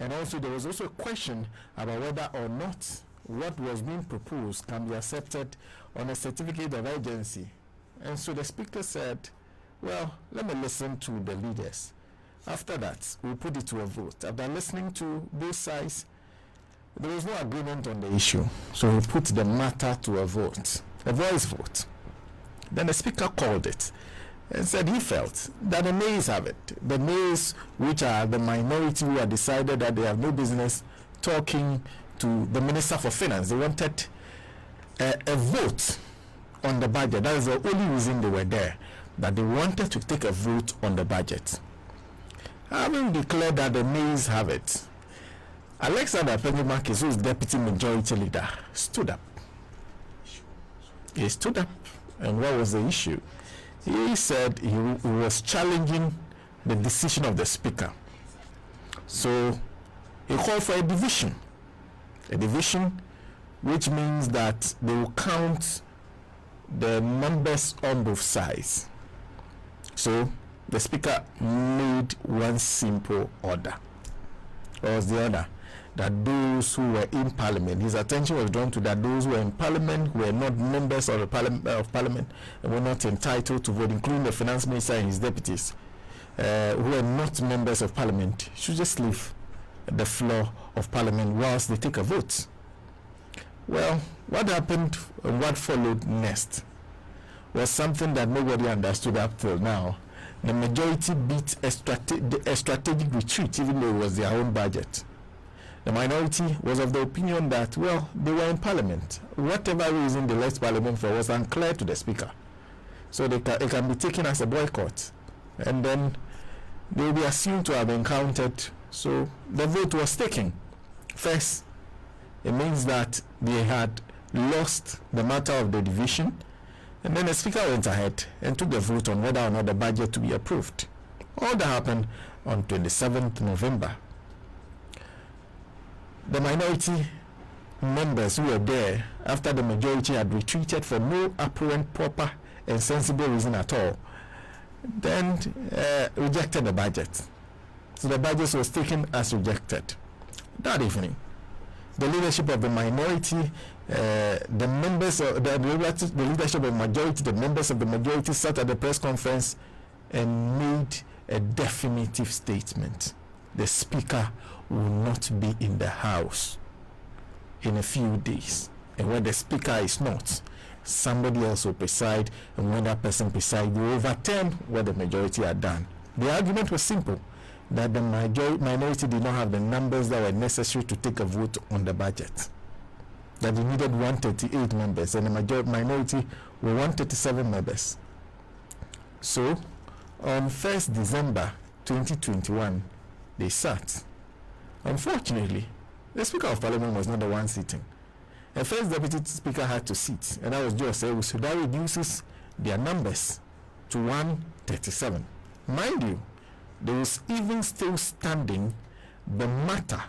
And also there was also a question about whether or not what was being proposed can be accepted on a certificate of urgency. And so the speaker said, well, let me listen to the leaders. After that, we'll put it to a vote. After listening to both sides, there was no agreement on the issue. So he put the matter to a vote, a voice vote. Then the speaker called it and said he felt that the maize have it. The maize, which are the minority who had decided that they have no business talking to the Minister for Finance. They wanted a vote on the budget. That is the only reason they were there, that they wanted to take a vote on the budget. Having declared that the maize have it, Alexander Pengumakis, who is Deputy Majority Leader, stood up. He stood up, and what was the issue? He said he was challenging the decision of the Speaker. So he called for a division, which means that they will count the numbers on both sides. So the Speaker made one simple order. What was the order? That those who were in Parliament, his attention was drawn to that those who were in Parliament who were not members of the Parliament and were not entitled to vote, including the Finance Minister and his deputies, who were not members of Parliament, should just leave the floor of Parliament whilst they take a vote. Well, what happened and what followed next was something that nobody understood up till now. The majority beat a strategic retreat, even though it was their own budget. The minority was of the opinion that, well, they were in Parliament. Whatever reason they left Parliament for was unclear to the Speaker. So it can be taken as a boycott. And then they will be assumed to have encountered. So the vote was taken. First, it means that they had lost the matter of the division. And then the Speaker went ahead and took the vote on whether or not the budget to be approved. All that happened on 27th November. The minority members who were there after the majority had retreated for no apparent, proper and sensible reason at all, then rejected the budget. So the budget was taken as rejected. That evening, the leadership of the minority, the members of the leadership of the majority, the members of the majority sat at the press conference and made a definitive statement. The Speaker will not be in the House in a few days. And when the Speaker is not, somebody else will preside, and when that person presides, will overturn what the majority had done. The argument was simple, that the minority did not have the numbers that were necessary to take a vote on the budget. That they needed 138 members, and the minority were 137 members. So, on 1st December 2021, they sat. Unfortunately, the Speaker of Parliament was not the one sitting. The first Deputy Speaker had to sit, and that was Joe Sewu. So that reduces their numbers to 137. Mind you, there was even still standing the matter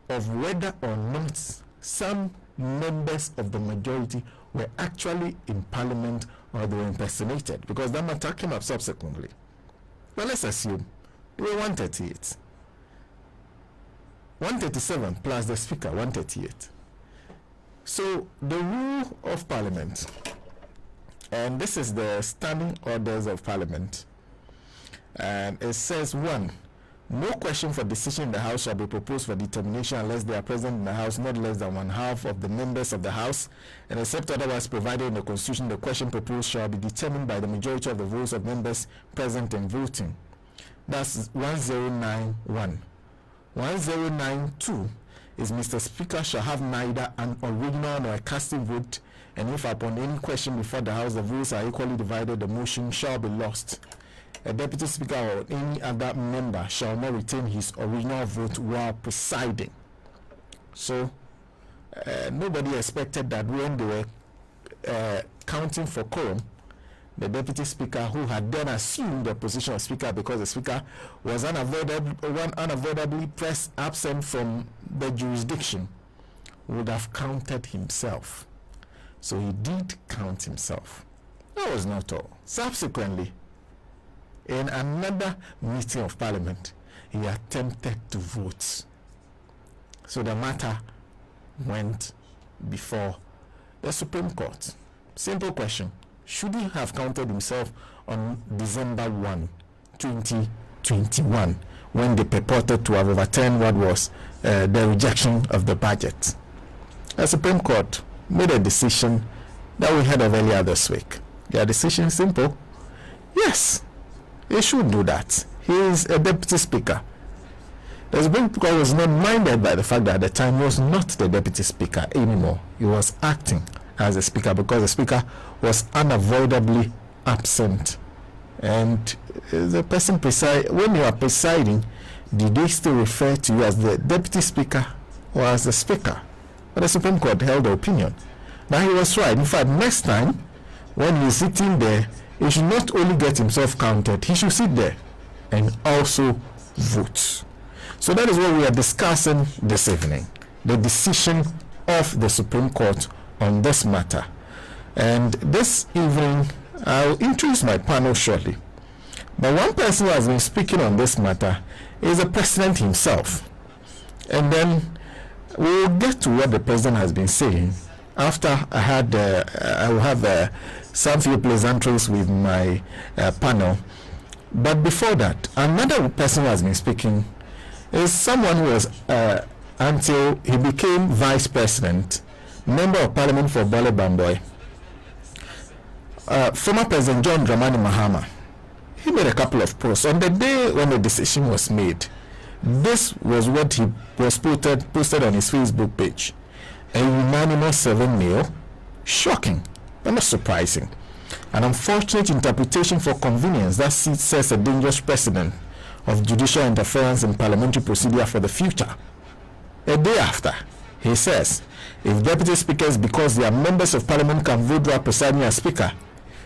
of whether or not some members of the majority were actually in Parliament or they were impersonated, because that matter came up subsequently. Well, let's assume they were 138. 137 plus the Speaker, 138. So the rule of Parliament, and this is the standing orders of Parliament, and it says 1, no question for decision in the House shall be proposed for determination unless they are present in the House not less than 1/2 of the members of the House, and except otherwise provided in the Constitution, the question proposed shall be determined by the majority of the votes of members present and voting. That's 1091. 1092 is Mr. Speaker shall have neither an original nor a casting vote, and if upon any question before the House the votes are equally divided, the motion shall be lost. A Deputy Speaker or any other member shall not retain his original vote while presiding. So nobody expected that when they were counting for quorum, the Deputy Speaker, who had then assumed the position of Speaker because the Speaker was unavoidably pressed absent from the jurisdiction, would have counted himself. So he did count himself. That was not all. Subsequently, in another meeting of Parliament, he attempted to vote So the matter went before the Supreme Court. Simple question. Should he have counted himself on December 1, 2021, when they purported to have overturned what was the rejection of the budget? The Supreme Court made a decision that we heard of earlier this week. Their decision is simple. Yes, he should do that. He is a deputy speaker. The Supreme Court was not minded by the fact that at the time he was not the deputy speaker anymore. He was acting as a speaker because the speaker was unavoidably absent. And the person when you are presiding, did they still refer to you as the deputy speaker or as the speaker? But the Supreme Court held the opinion. Now he was right. In fact, next time when he's sitting there, he should not only get himself counted, he should sit there and also vote. So that is what we are discussing this evening, the decision of the Supreme Court on this matter. And this evening, I'll introduce my panel shortly. But one person who has been speaking on this matter is the president himself. And then we'll get to what the president has been saying after I will have some few pleasantries with my panel. But before that, another person who has been speaking is someone who was, until he became vice president, member of parliament for Bole Bamboy, former President John Dramani Mahama. He made a couple of posts. On the day when the decision was made, this was what he was posted on his Facebook page. A unanimous 7 mil. Shocking, but not surprising. An unfortunate interpretation for convenience that sets a dangerous precedent of judicial interference in parliamentary procedure for the future. A day after, he says, if deputy speakers, because they are members of parliament, can vote while presiding as speaker,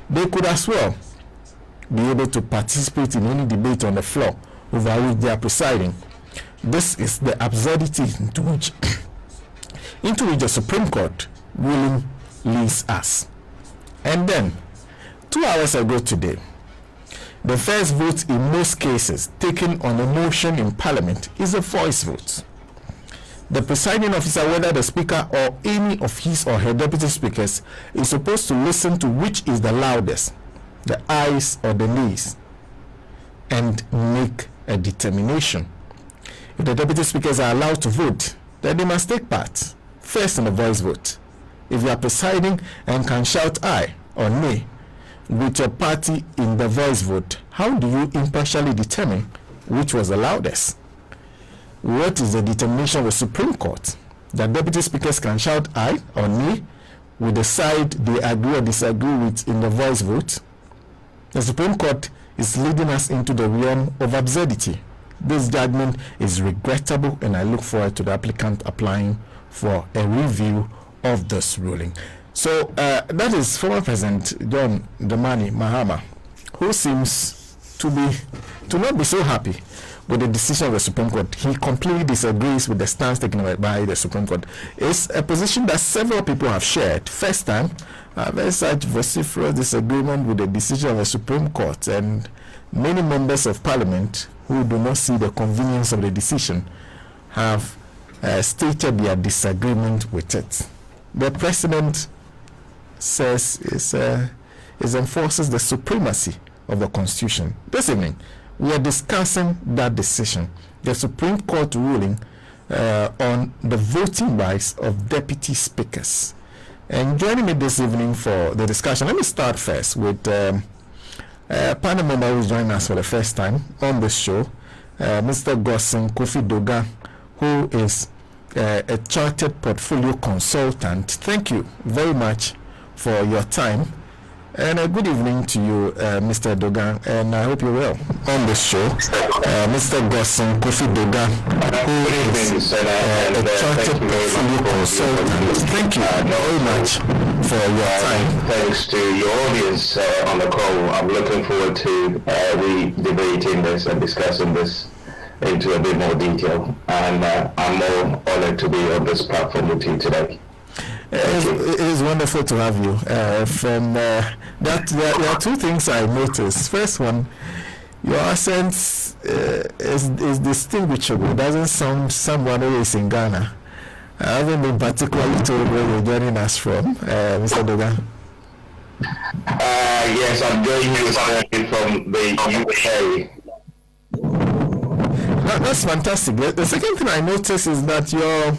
they could as well be able to participate in any debate on the floor over which they are presiding. This is the absurdity into which the Supreme Court ruling leads us. And then, 2 hours ago today, the first vote in most cases taken on a motion in Parliament is a voice vote. The presiding officer, whether the speaker or any of his or her deputy speakers, is supposed to listen to which is the loudest, the ayes or the nays, and make a determination. If the deputy speakers are allowed to vote, then they must take part, first in the voice vote. If you are presiding and can shout aye or nay with your party in the voice vote, how do you impartially determine which was the loudest? What is the determination of the Supreme Court? That deputy speakers can shout aye or nay with the side they agree or disagree with in the voice vote? The Supreme Court is leading us into the realm of absurdity. This judgment is regrettable, and I look forward to the applicant applying for a review of this ruling. So that is former President John Dramani Mahama, who seems to not be so happy with the decision of the Supreme Court. He completely disagrees with the stance taken by the Supreme Court. It's a position that several people have shared. First time, there's such vociferous disagreement with the decision of the Supreme Court, and many members of Parliament who do not see the convenience of the decision have stated their disagreement with it. The President says it enforces the supremacy of the Constitution. This evening, we are discussing that decision, the Supreme Court ruling on the voting rights of deputy speakers. And joining me this evening for the discussion, let me start first with a panel member who is joining us for the first time on this show, Mr. Godson Kofi Dogah, who is a chartered portfolio consultant. Thank you very much for your time. And a good evening to you, Mr. Dogah, and I hope you're well on this show. Mr. Godson Kofi Dogah, who is a chartered portfolio consultant. Thank you very much for your time. Thanks to your audience on the call. I'm looking forward to debating this and discussing this into a bit more detail. And I'm more honored to be on this platform with you today. It is wonderful to have you. There are two things I noticed. First one, your accent is distinguishable. It doesn't sound someone who is in Ghana. I haven't been particularly told where you're joining us from, Mr. Dogah. Yes, I'm joining you from the UK. That's fantastic. The second thing I noticed is that your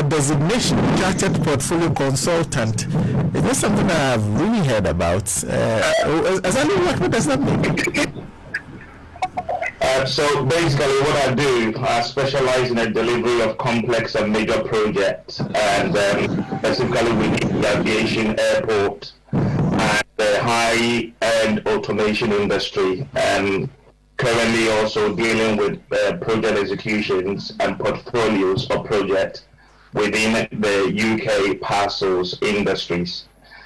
designation, chartered portfolio consultant, is not something I've really heard about. What does that mean? So basically what I do, I specialize in the delivery of complex and major projects, and specifically within the aviation, airport, and the high-end automation industry. Currently also dealing with project executions and portfolios of projects within the UK parcels industries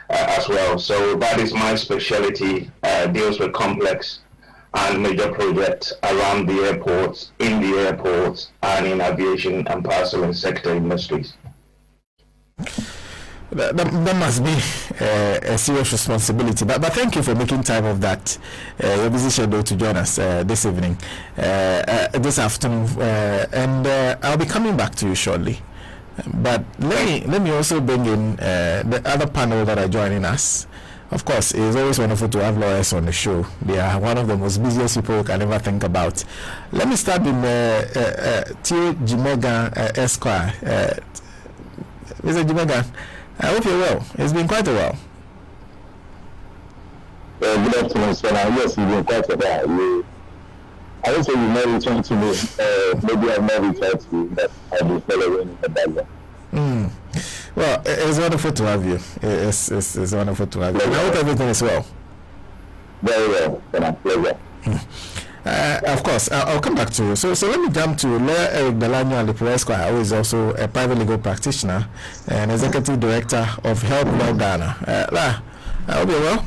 as well. So that is my specialty, deals with complex and major projects around the airports, in the airports, and in aviation and parcel and sector industries. That must be a serious responsibility, but thank you for making time of that. Your busy schedule to join us this evening, this afternoon, and I'll be coming back to you shortly. But let me also bring in the other panel that are joining us. Of course, it is always wonderful to have lawyers on the show. They are one of the most busiest people you can ever think about. Let me start with Dzimega Esquire. Mr. Dzimega, I hope you're well. It's been quite a while. Good afternoon, Sena. Yes, you've been quite a while. I would say you may return to me. Maybe I've not returned to you, but I've been following the background. Well, it's wonderful to have you. It's wonderful to have you. I hope everything is well. Very well, Sena. Pleasure. Of course, I'll come back to you. So let me jump to Lawyer Eric Delanyo Alifo Esquire, who is also a private legal practitioner and executive director of Help Law Ghana. I hope you're well.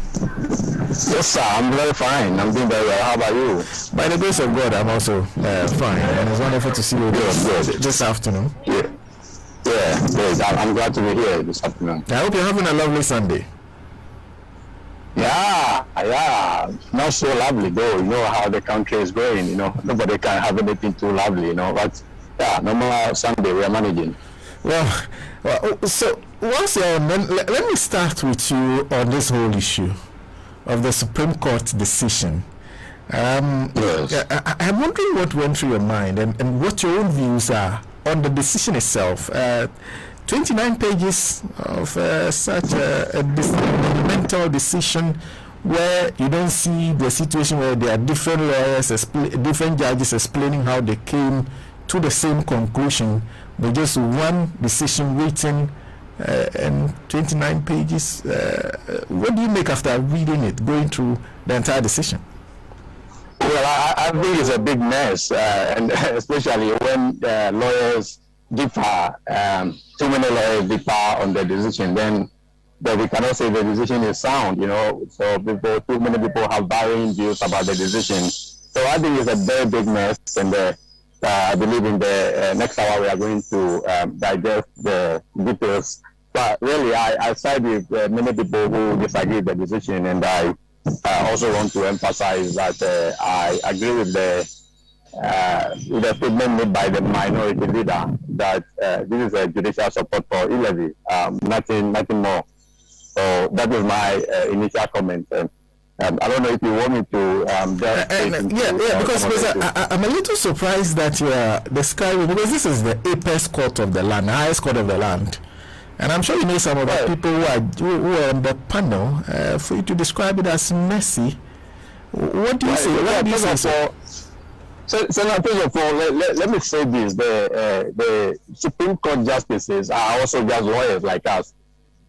Yes, sir. I'm very fine. I'm doing very well. How about you? By the grace of God, I'm also fine, and it's wonderful to see you this afternoon. Yeah, great. I'm glad to be here this afternoon. I hope you're having a lovely Sunday. Yeah, not so lovely though. You know how the country is going. You know, nobody can have anything too lovely. You know, but yeah, normal Sunday we are managing. Well, so once you're on, let me start with you on this whole issue of the Supreme Court decision. Yes. I'm wondering what went through your mind and what your own views are on the decision itself. 29 pages of such a monumental decision where you don't see the situation where there are different lawyers, different judges explaining how they came to the same conclusion with just one decision written and 29 pages. What do you make after reading it, going through the entire decision? Well, I think it's a big mess, and especially when lawyers differ, too many lawyers differ on the decision, then we cannot say the decision is sound, you know. So too many people have varying views about the decision. So I think it's a very big mess, and I believe in the next hour we are going to digest the details. But really, I side with many people who disagree with the decision, and I also want to emphasize that I agree with the statement made by the minority leader that this is a judicial support for e-levy, nothing more. So that is my initial comment. I don't know if you want me to because I'm a little surprised that you are describing, because this is the apex court of the land, the highest court of the land. And I'm sure you know some of the people who are on the panel. For you to describe it as messy, what do you say? What do you say? So first of all, let me say this: the Supreme Court justices are also just lawyers like us.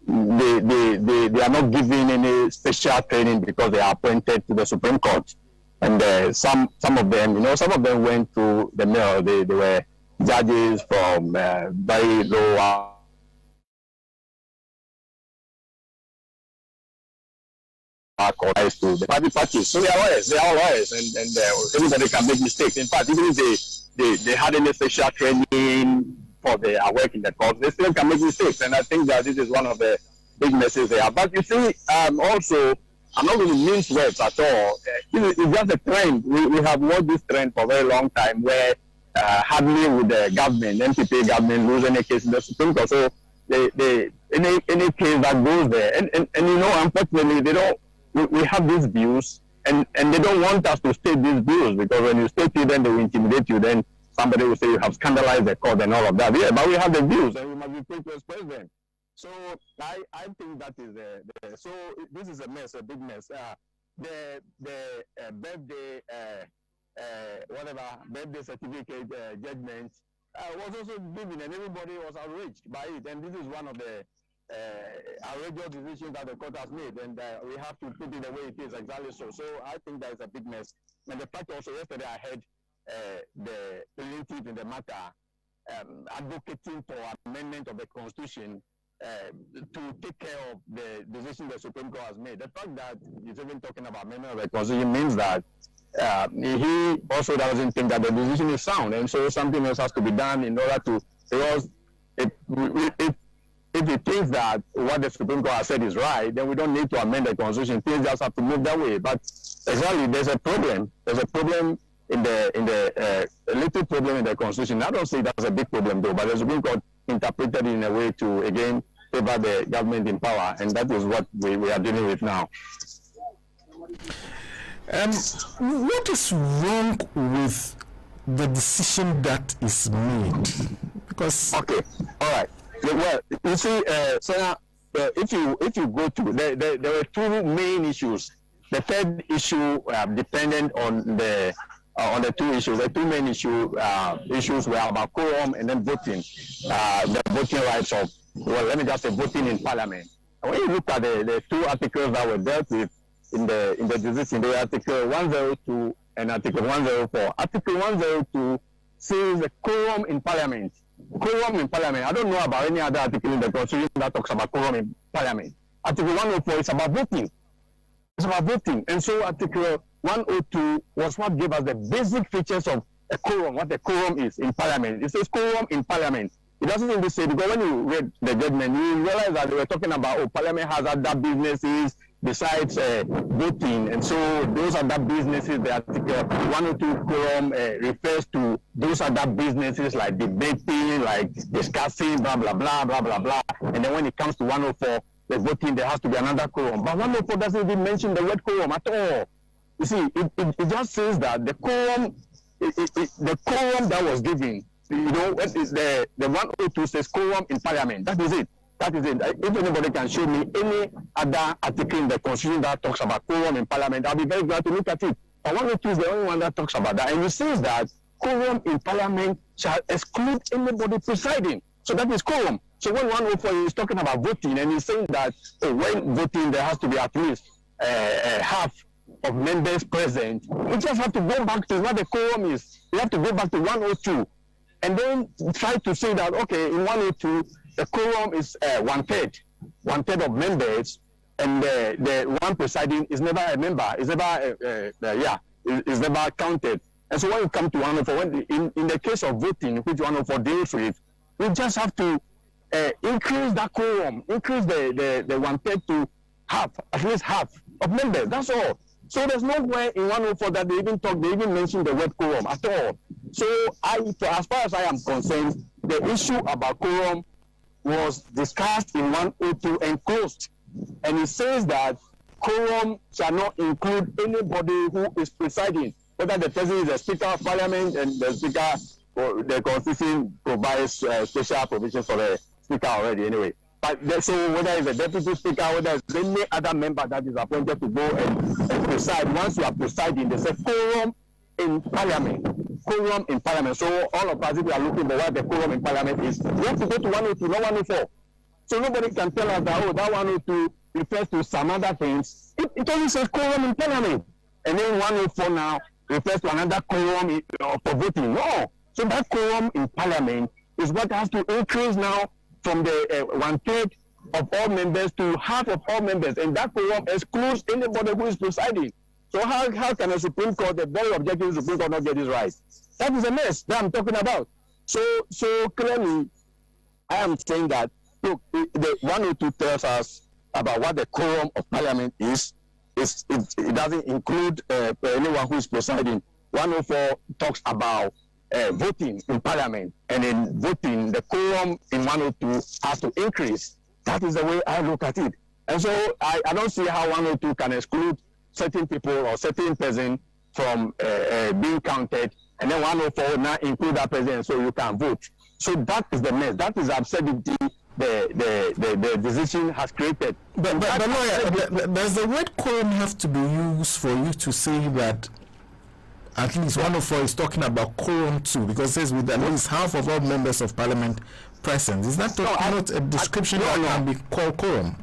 They are not given any special training because they are appointed to the Supreme Court. And some of them, you know, some of them went to the mill. They were judges from very low. To the private parties. So they are lawyers, and everybody can make mistakes. In fact, even if they had any special training for their work in the court, they still can make mistakes. And I think that this is one of the big messes they have. But you see, also, I'm not going to mince words at all. It's just a trend. We have watched this trend for a very long time where handling with the government, NPP government, lose any case in the Supreme Court. So any case that goes there, and you know, unfortunately, they don't. We have these views, and they don't want us to state these views, because when you state it, then they will intimidate you. Then somebody will say you have scandalized the court and all of that. Yeah, but we have the views, and we must be free to express them. So I think that is so this is a mess, a big mess. The birthday birthday certificate judgment was also given, and everybody was outraged by it. And this is one of the outrageous decisions that the court has made, and we have to put it the way it is, exactly so. So I think that is a big mess. And the fact also, yesterday I heard the plaintiff in the matter advocating for amendment of the Constitution to take care of the decision the Supreme Court has made. The fact that he's even talking about amendment of the Constitution means that he also doesn't think that the decision is sound, and so something else has to be done in order to, because if he thinks that what the Supreme Court has said is right, then we don't need to amend the Constitution. Things just have to move that way. But exactly, there's a problem. There's a problem in the a little problem in the Constitution. I don't say that's a big problem though, but the Supreme Court interpreted it in a way to again favor the government in power, and that is what we are dealing with now. What is wrong with the decision that is made? Because okay, all right. Well, you see, Sena, if you go to there were two main issues. The third issue dependent on the two issues. The two main issues were about quorum and then voting. The voting rights of, well, let me just say voting in Parliament. And when you look at the two articles that were dealt with in the decision, the Article 102 and Article 104. Article 102 says the quorum in Parliament. Quorum in Parliament. I don't know about any other article in the Constitution that talks about quorum in Parliament. Article 104 is about voting. It's about voting. And so Article 102 was what gave us the basic features of a quorum, what a quorum is in Parliament. It says quorum in Parliament. It doesn't even say, because when you read the judgment, you realize that they were talking about, Parliament has other businesses besides voting. And so those other businesses, the Article 102 quorum refers to those other businesses like debating, like discussing, blah, blah, blah, blah, blah, blah. And then when it comes to 104, the voting, there has to be another quorum. But 104 doesn't even mention the word quorum at all. You see, it just says that the quorum, the quorum that was given, you know, the 102 says quorum in Parliament. That is it. That is it. If anybody can show me any other article in the Constitution that talks about quorum in Parliament, I'll be very glad to look at it. But 102 is the only one that talks about that. And it says that quorum in Parliament shall exclude anybody presiding. So that is quorum. So when 104 is talking about voting, and he's saying that when voting there has to be at least half of members present, we just have to go back to what the quorum is. We have to go back to 102 and then try to say that, okay, in 102, the quorum is one-third of members, and the one presiding is never a member, is never counted. And so when you come to 104, in the case of voting, which 104 deals with, we just have to increase that quorum, increase the one-third to half, at least half of members, that's all. So there's nowhere in 104 that they even mention the word quorum at all. So as far as I am concerned, the issue about quorum was discussed in 102 and closed. And it says that quorum shall not include anybody who is presiding, whether the president is a Speaker of Parliament, and the Speaker, or the Constitution provides special provisions for the Speaker already anyway. But so whether it's a Deputy Speaker, whether it's any other member that is appointed to go and preside, once you are presiding, they say quorum in Parliament. Quorum in Parliament. So all of us, if we are looking for what the quorum in Parliament is, we have to go to 102, not 104. So nobody can tell us that, that 102 refers to some other things. It only says quorum in Parliament. And then 104 now refers to another quorum for voting. No. So that quorum in Parliament is what has to increase now from the one-third of all members to half of all members. And that quorum excludes anybody who is presiding. So how can a Supreme Court, a very objective Supreme Court, not get this right? That is a mess that I'm talking about. So clearly, I am saying that, look, the 102 tells us about what the quorum of Parliament is, it doesn't include anyone who is presiding. 104 talks about voting in parliament, and in voting, the quorum in 102 has to increase. That is the way I look at it. And so I don't see how 102 can exclude certain people or certain person from being counted, and then 104 now include that person so you can vote. So that is the mess. That is absurdity the decision has created. But lawyer, does the word quorum have to be used for you to say that at least 104 is talking about quorum too? Because it says with at least half of all members of parliament present. Is that not a description that can be called quorum?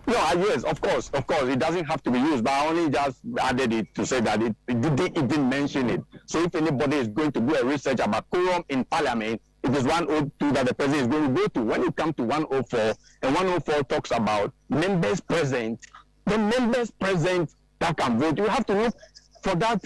No, yes, of course. It doesn't have to be used, but I only just added it to say that it didn't mention it. So if anybody is going to do a research about quorum in parliament, it is 102 that the president is going to go to. When you come to 104, and 104 talks about members present, the members present that can vote, you have to look for that,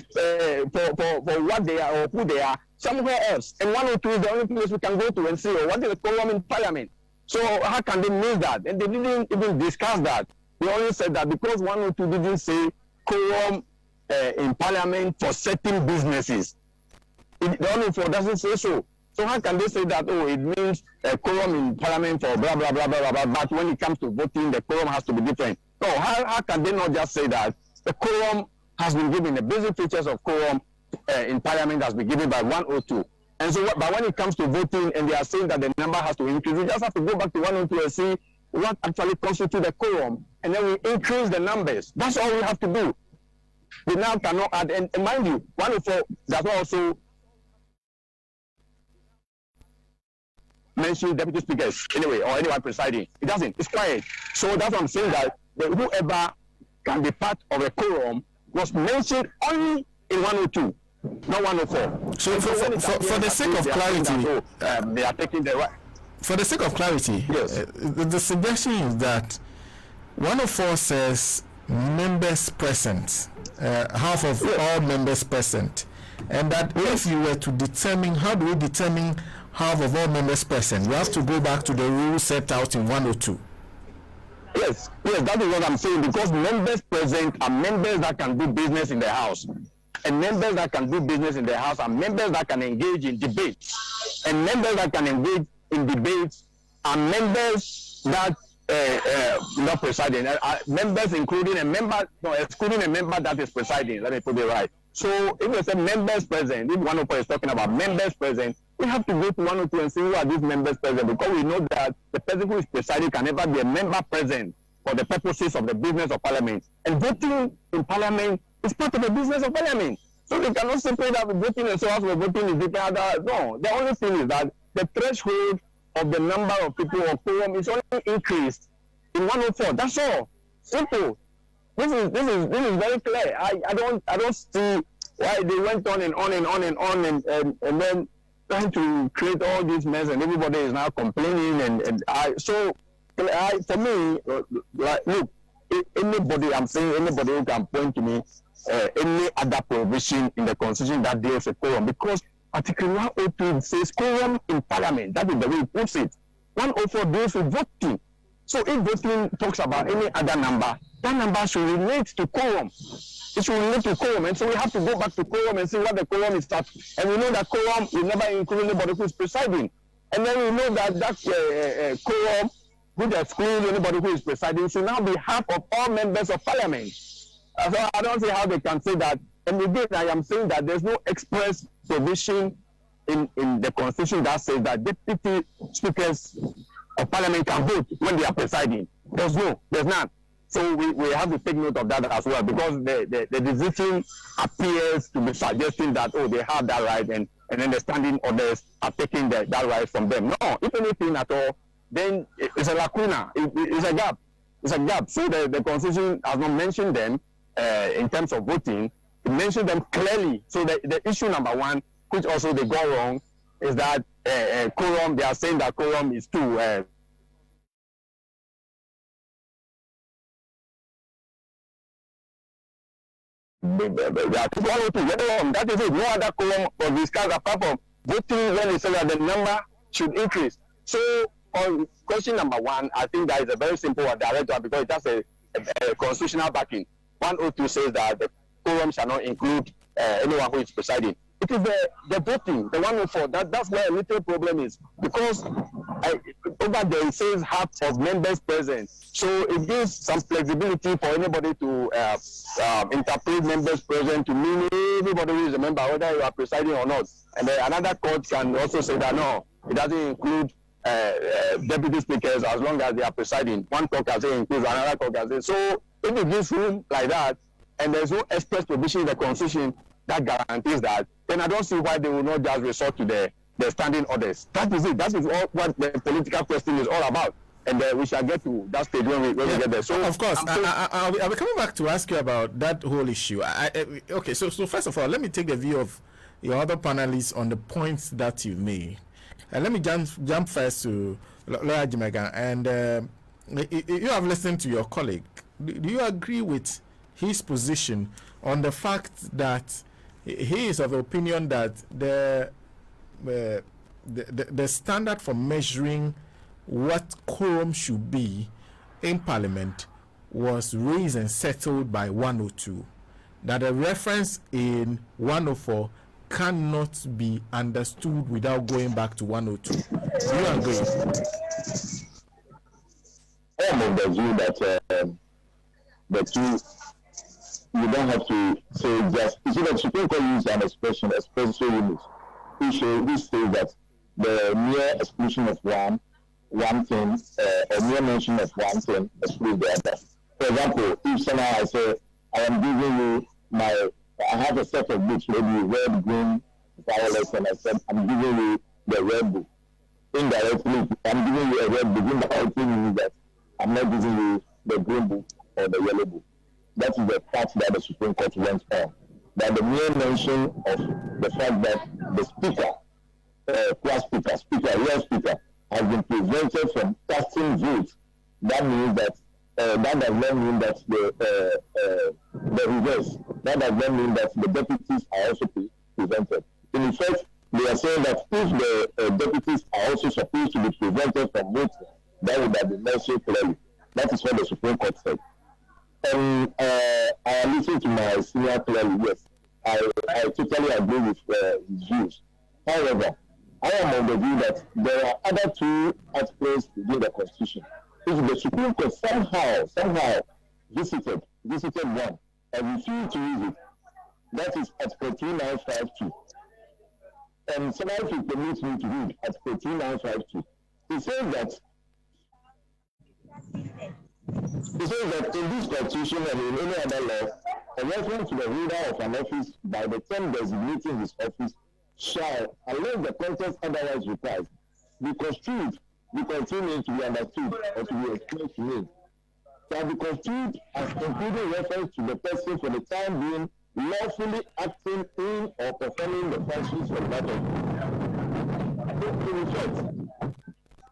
for what they are or who they are somewhere else. And 102 is the only place we can go to and see, what is the quorum in parliament? So how can they miss that? And they didn't even discuss that. They only said that because 102 didn't say quorum in parliament for certain businesses. The 104 doesn't say so. So how can they say that, it means a quorum in parliament for blah, blah, blah, blah, blah, but when it comes to voting, the quorum has to be different? No, how can they not just say that the quorum has been given, the basic features of quorum in parliament has been given by 102. And so, but when it comes to voting, and they are saying that the number has to increase, we just have to go back to 102 and see what actually constitutes the quorum, and then we increase the numbers. That's all we have to do. We now cannot add, and mind you, 104 does not also mention deputy speakers anyway, or anyone presiding. It doesn't. It's quiet. So that's what I'm saying, that whoever can be part of a quorum was mentioned only in 102. Not 104. So for the sake of clarity, they are taking the right. For the sake of clarity, yes. The suggestion is that 104 says members present, half of all members present, and that if you were to determine, how do we determine half of all members present? You have to go back to the rules set out in 102. Yes, that is what I'm saying, because members present are members that can do business in the house. And members that can do business in the house are members that can engage in debates. And members that can engage in debates are members that not presiding. Members including a member, excluding a member that is presiding. Let me put it right. So if we say members present, if 104 is talking about members present, we have to go to 102 and see who are these members present, because we know that the person who is presiding can never be a member present for the purposes of the business of parliament. And voting in parliament is part of the business of parliament. So we cannot simply that voting and so as we're voting is different. No, the only thing is that the threshold of the number of people of quorum is only increased in 104. That's all. Simple. This is very clear. I don't see why they went on and on and on and on and then trying to create all this mess, and everybody is now complaining for me, look, anybody, I'm saying anybody who can point to me any other provision in the constitution that deals with quorum, because Article 102 says quorum in parliament. That is the way it puts it. 104 deals with voting. So if voting talks about any other number, that number should relate to quorum. It should relate to quorum, and so we have to go back to quorum and see what the quorum is at. And we know that quorum will never include anybody who is presiding. And then we know that quorum, which excludes anybody who is presiding, should now be half of all members of parliament. So I don't see how they can say that. And again, I am saying that there's no express provision in the constitution that says that deputy speakers of parliament can vote when they are presiding. There's none. So we have to take note of that as well, because the decision appears to be suggesting that, they have that right, and then the standing orders are taking that right from them. No, if anything at all, then it's a lacuna, it's a gap. It's a gap. So the constitution has not mentioned them in terms of voting. It mentioned them clearly. So the issue number one, which also they go wrong, is that quorum, they are saying that quorum is too that is it. No other quorum for discuss apart from voting when they say that the number should increase. So on question number one, I think that is a very simple and direct one, because it has a constitutional backing. 102 says that the quorum shall not include anyone who is presiding. It is the voting, the 104. That's where a little problem is, because over there it says half of members present. So it gives some flexibility for anybody to interpret members present to mean everybody who is a member, whether you are presiding or not. And then another court can also say that no, it doesn't include deputy speakers as long as they are presiding. One court can say includes, another court can say. So if it gives room like that, and there's no express provision in the constitution that guarantees that, then I don't see why they will not just resort to the standing orders. That is it. That is all what the political question is all about. And we shall get to that stage when we get there. So of course, I'll be coming back to ask you about that whole issue. Okay, so first of all, let me take the view of your other panelists on the points that you made. Let me jump first to Lawyer Dzimega, and you have listened to your colleague. Do you agree with his position on the fact that he is of the opinion that the standard for measuring what quorum should be in Parliament was raised and settled by 102, that a reference in 104 cannot be understood without going back to 102? Do you agree? I'm of the view that the two, you don't have to say just, you see, the Supreme Court used an expression, expressio unit, which says that the mere exclusion of one thing, a mere mention of one thing excludes the other. For example, if somehow I say, I am giving you I have a set of books, maybe red, green, violet, and I said, I'm giving you the red book. Indirectly, I'm giving you a red book, indirectly means that I'm not giving you the green book or the yellow book. That is the part that the Supreme Court went on. That the mere mention of the fact that the speaker, real speaker, has been prevented from casting votes, that means that that does not mean that the reverse. That does not mean that the deputies are also prevented. In effect, they are saying that if the deputies are also supposed to be prevented from voting, that would have been mentioned clearly. That is what the Supreme Court said. And I listened to my senior clearly, yes. I totally agree with his views. However, I am of the view that there are other two articles within the Constitution. If the Supreme Court somehow visited one and refused to use it, that is Article 3952. And somehow if you permit me to read Article 3952, it says that in this Constitution and in any other law, a reference to the holder of an office by the term designating his office shall, unless the context otherwise requires, be construed, be continuing to be understood or to be explained to me, shall be construed as including reference to the person for the time being lawfully acting in or performing the functions of that office.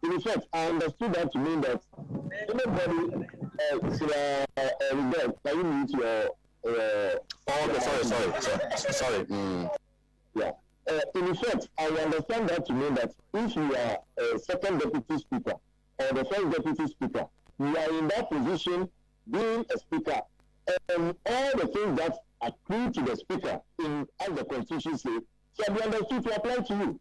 In effect, I understood that to mean that anybody can you mute your sorry. Yeah. In effect, I understand that to mean that if you are a second deputy speaker or the first deputy speaker, you are in that position being a speaker, and all the things that accrue to the speaker as the Constitution says shall be understood to apply to you.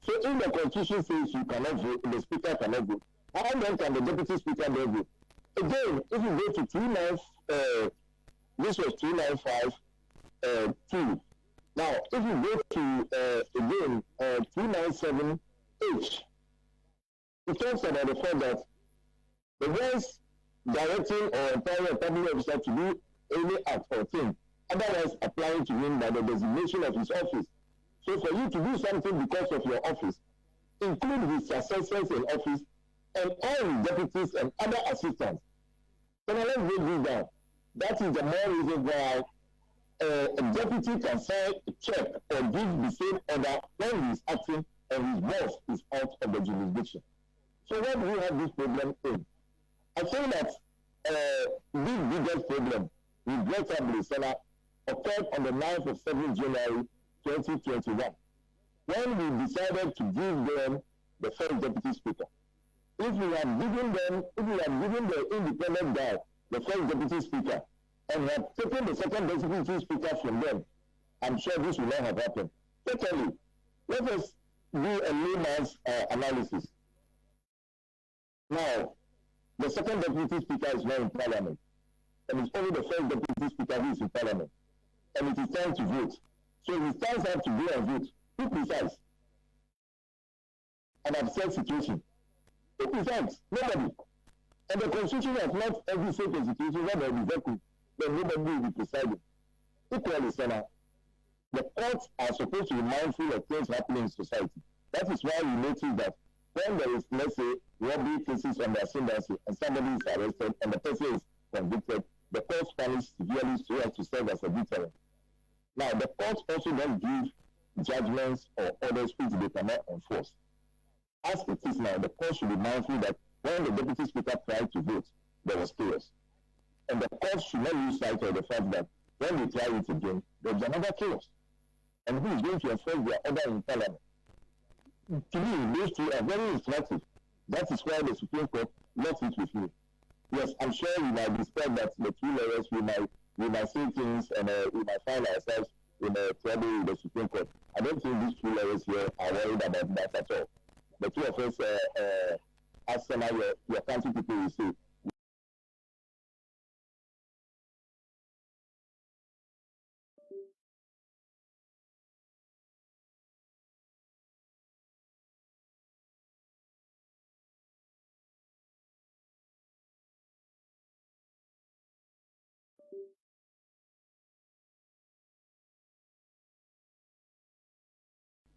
So if the Constitution says you cannot vote, the speaker cannot vote, how then can the deputy speaker not vote? Again, if you go to 29, this was 295(2). Now, if you go to again 297H, it talks about the fact that the words directing or empowering a public officer to do any act or thing, otherwise applying to him by the designation of his office. So for you to do something because of your office, include his successors in office and all his deputies and other assistants. So now let's break this down. That is the more reason why a deputy can sign a check or give the same order when he is acting and his boss is out of the jurisdiction. So where do we have this problem in? I think that this biggest problem, regrettably, Sena, occurred on the 9th of 7th January 2021, when we decided to give them the first deputy speaker. If we had given the independent guy the first deputy speaker, and have taken the second deputy speaker from them, I'm sure this will not have happened. Secondly, let us do a layman's analysis. Now, the second deputy speaker is not in parliament, and it's only the first deputy speaker who is in parliament, and it is time to vote. So it stands out to go and vote. Who presides? An absurd situation. Who presides? Nobody. And the constitution has not every state constitution where there is vacuum, then nobody will be presiding. Equally, Sena, the courts are supposed to be mindful of things happening in society. That is why we notice that when there is, let's say, robbery cases on the ascendancy and somebody is arrested and the person is convicted, the courts punish severely so as to serve as a deterrent. Now, the courts also don't give judgments or orders which they cannot enforce. As it is now, the court should be mindful that when the deputy speaker tried to vote, there was chaos. And the court should not lose sight of the fact that when they try it again, there is another chaos. And who is going to enforce their order in parliament? To me, those two are very instructive. That is why the Supreme Court left it with me. Yes, I'm sure we might discuss that the two lawyers, we might say things and we might find ourselves in a trouble with the Supreme Court. I don't think these two lawyers here are worried about that at all. The two of us, as Sena, your country people will say,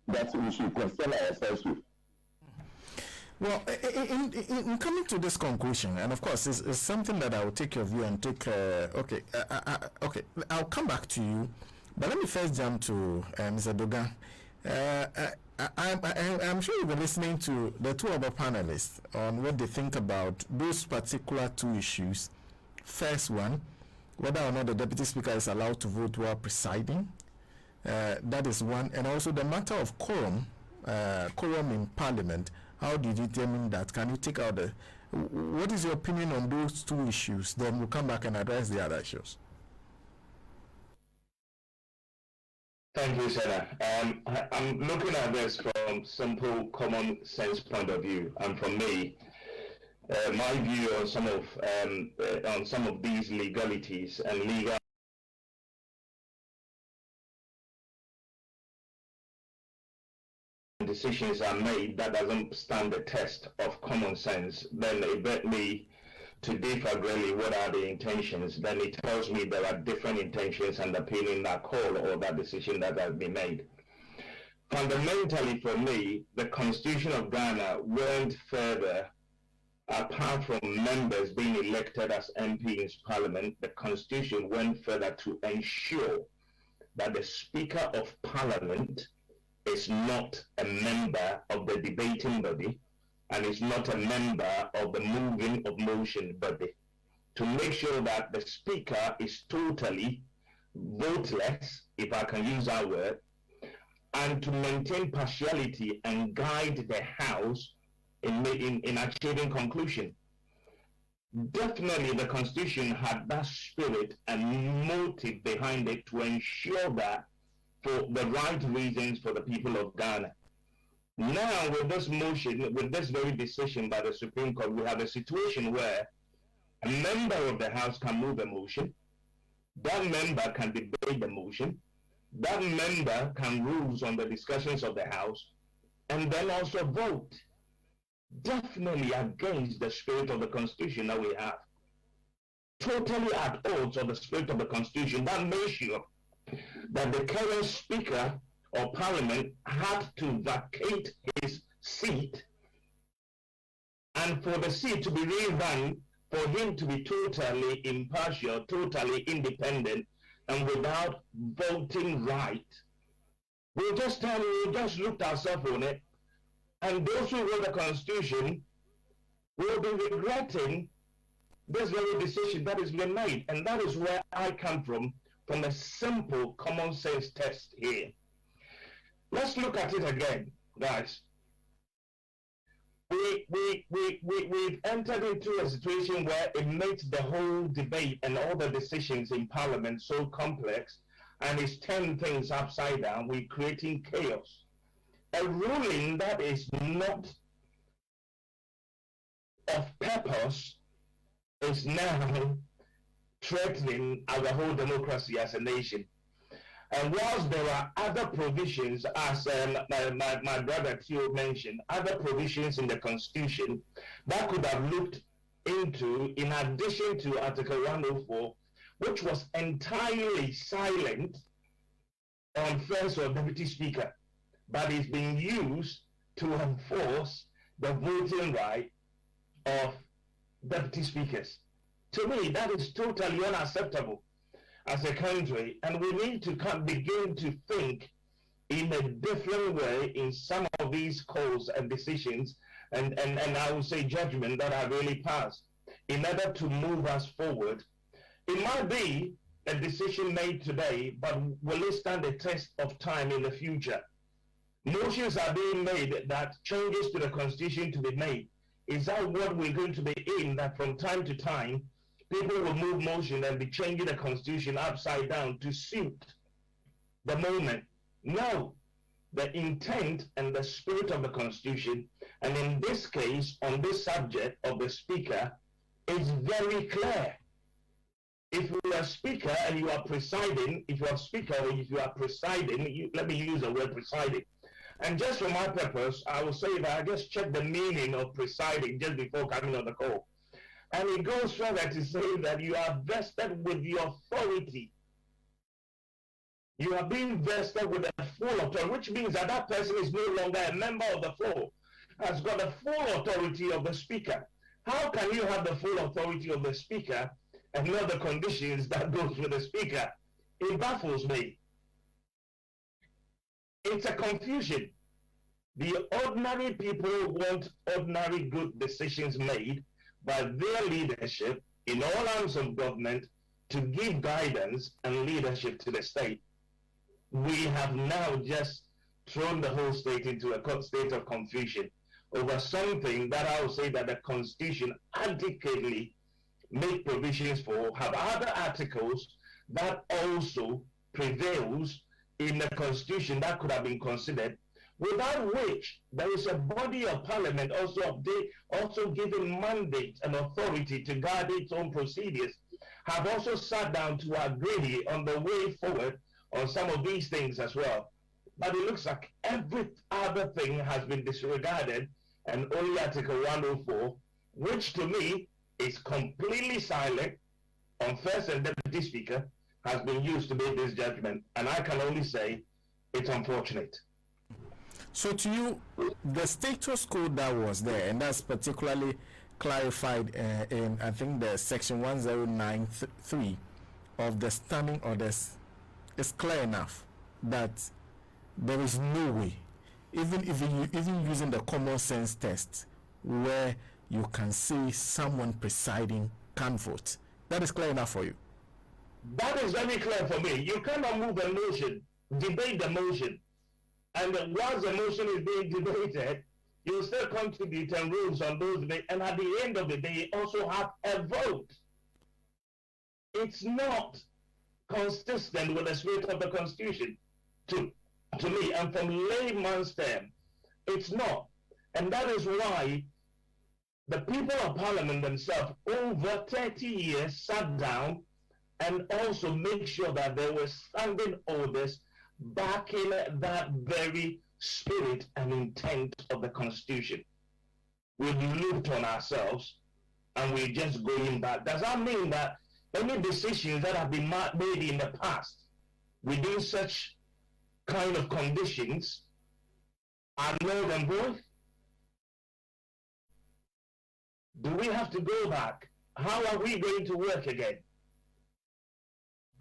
that we should concern ourselves with. Well, in coming to this conclusion, and of course, it's something that I will take your view and take. Okay, I'll come back to you, but let me first jump to Mr. Dogah. I'm sure you've been listening to the two other panelists on what they think about those particular two issues. First one, whether or not the deputy speaker is allowed to vote while presiding. That is one, and also the matter of quorum in parliament. How do you determine that? Can you take out what is your opinion on those two issues? Then we'll come back and address the other issues. Thank you, Sena. I'm looking at this from simple common sense point of view, and for me, my view on some of these legalities and legal decisions are made that doesn't stand the test of common sense, then it led me to differ really what are the intentions. Then it tells me there are different intentions underpinning that call or that decision that has been made. Fundamentally for me, the Constitution of Ghana went further. Apart from members being elected as MPs in Parliament, the Constitution went further to ensure that the Speaker of Parliament is not a member of the debating body and is not a member of the moving of motion body, to make sure that the speaker is totally voteless, if I can use that word, and to maintain partiality and guide the House in achieving conclusion. Definitely the Constitution had that spirit and motive behind it to ensure that for the right reasons for the people of Ghana. Now, with this motion, with this very decision by the Supreme Court, we have a situation where a member of the House can move a motion, that member can debate the motion, that member can rules on the discussions of the House, and then also vote. Definitely against the spirit of the Constitution that we have. Totally at odds of the spirit of the Constitution. That makes sure that the current Speaker of Parliament had to vacate his seat, and for the seat to be rerun, for him to be totally impartial, totally independent, and without voting right. We just looked ourselves on it, and those who wrote the Constitution will be regretting this very decision that has been made, and that is where I come from a simple common sense test here. Let's look at it again, guys. we've entered into a situation where it makes the whole debate and all the decisions in Parliament so complex, and it's turning things upside down. We're creating chaos. A ruling that is not of purpose is now threatening our whole democracy as a nation. And whilst there are other provisions, as my brother Theo mentioned, other provisions in the Constitution that could have looked into, in addition to Article 104, which was entirely silent on first or deputy speaker, but is being used to enforce the voting right of deputy speakers. To me, that is totally unacceptable as a country, and we need to begin to think in a different way in some of these calls and decisions, and I would say judgment that are really passed in order to move us forward. It might be a decision made today, but will it stand the test of time in the future? Motions are being made that changes to the Constitution to be made. Is that what we're going to be in, that from time to time people will move motion and be changing the Constitution upside down to suit the moment? No. The intent and the spirit of the Constitution, and in this case, on this subject of the Speaker, is very clear. If you are Speaker and you are presiding, if you are Speaker or if you are presiding, let me use the word presiding. And just for my purpose, I will say that I just checked the meaning of presiding just before coming on the call. And it goes further to say that you are vested with the authority. You are being vested with a full authority, which means that that person is no longer a member of the floor, has got the full authority of the Speaker. How can you have the full authority of the Speaker and not the conditions that goes with the Speaker? It baffles me. It's a confusion. The ordinary people want ordinary good decisions made by their leadership in all arms of government to give guidance and leadership to the state. We have now just thrown the whole state into a state of confusion over something that I would say that the Constitution adequately make provisions for, have other articles that also prevails in the Constitution that could have been considered, without which there is a body of Parliament also given mandate and authority to guide its own procedures, have also sat down to agree on the way forward on some of these things as well. But it looks like every other thing has been disregarded, and only Article 104, which to me is completely silent on first and deputy speaker, has been used to make this judgment. And I can only say it's unfortunate. So to you, the status quo that was there, and that's particularly clarified in, I think, the section 1093 of the standing orders, is clear enough that there is no way, even using the common sense test, where you can say someone presiding can vote. That is clear enough for you? That is very clear for me. You cannot move a motion, debate the motion, and once the motion is being debated, you still contribute and rules on those debates, and at the end of the day, also have a vote. It's not consistent with the spirit of the Constitution, to me, and from layman's term, it's not. And that is why the people of Parliament themselves, over 30 years, sat down and also make sure that there were standing orders backing that very spirit and intent of the Constitution. We've looked on ourselves and we're just going back. Does that mean that any decisions that have been made in the past within such kind of conditions are null and void? Do we have to go back? How are we going to work again?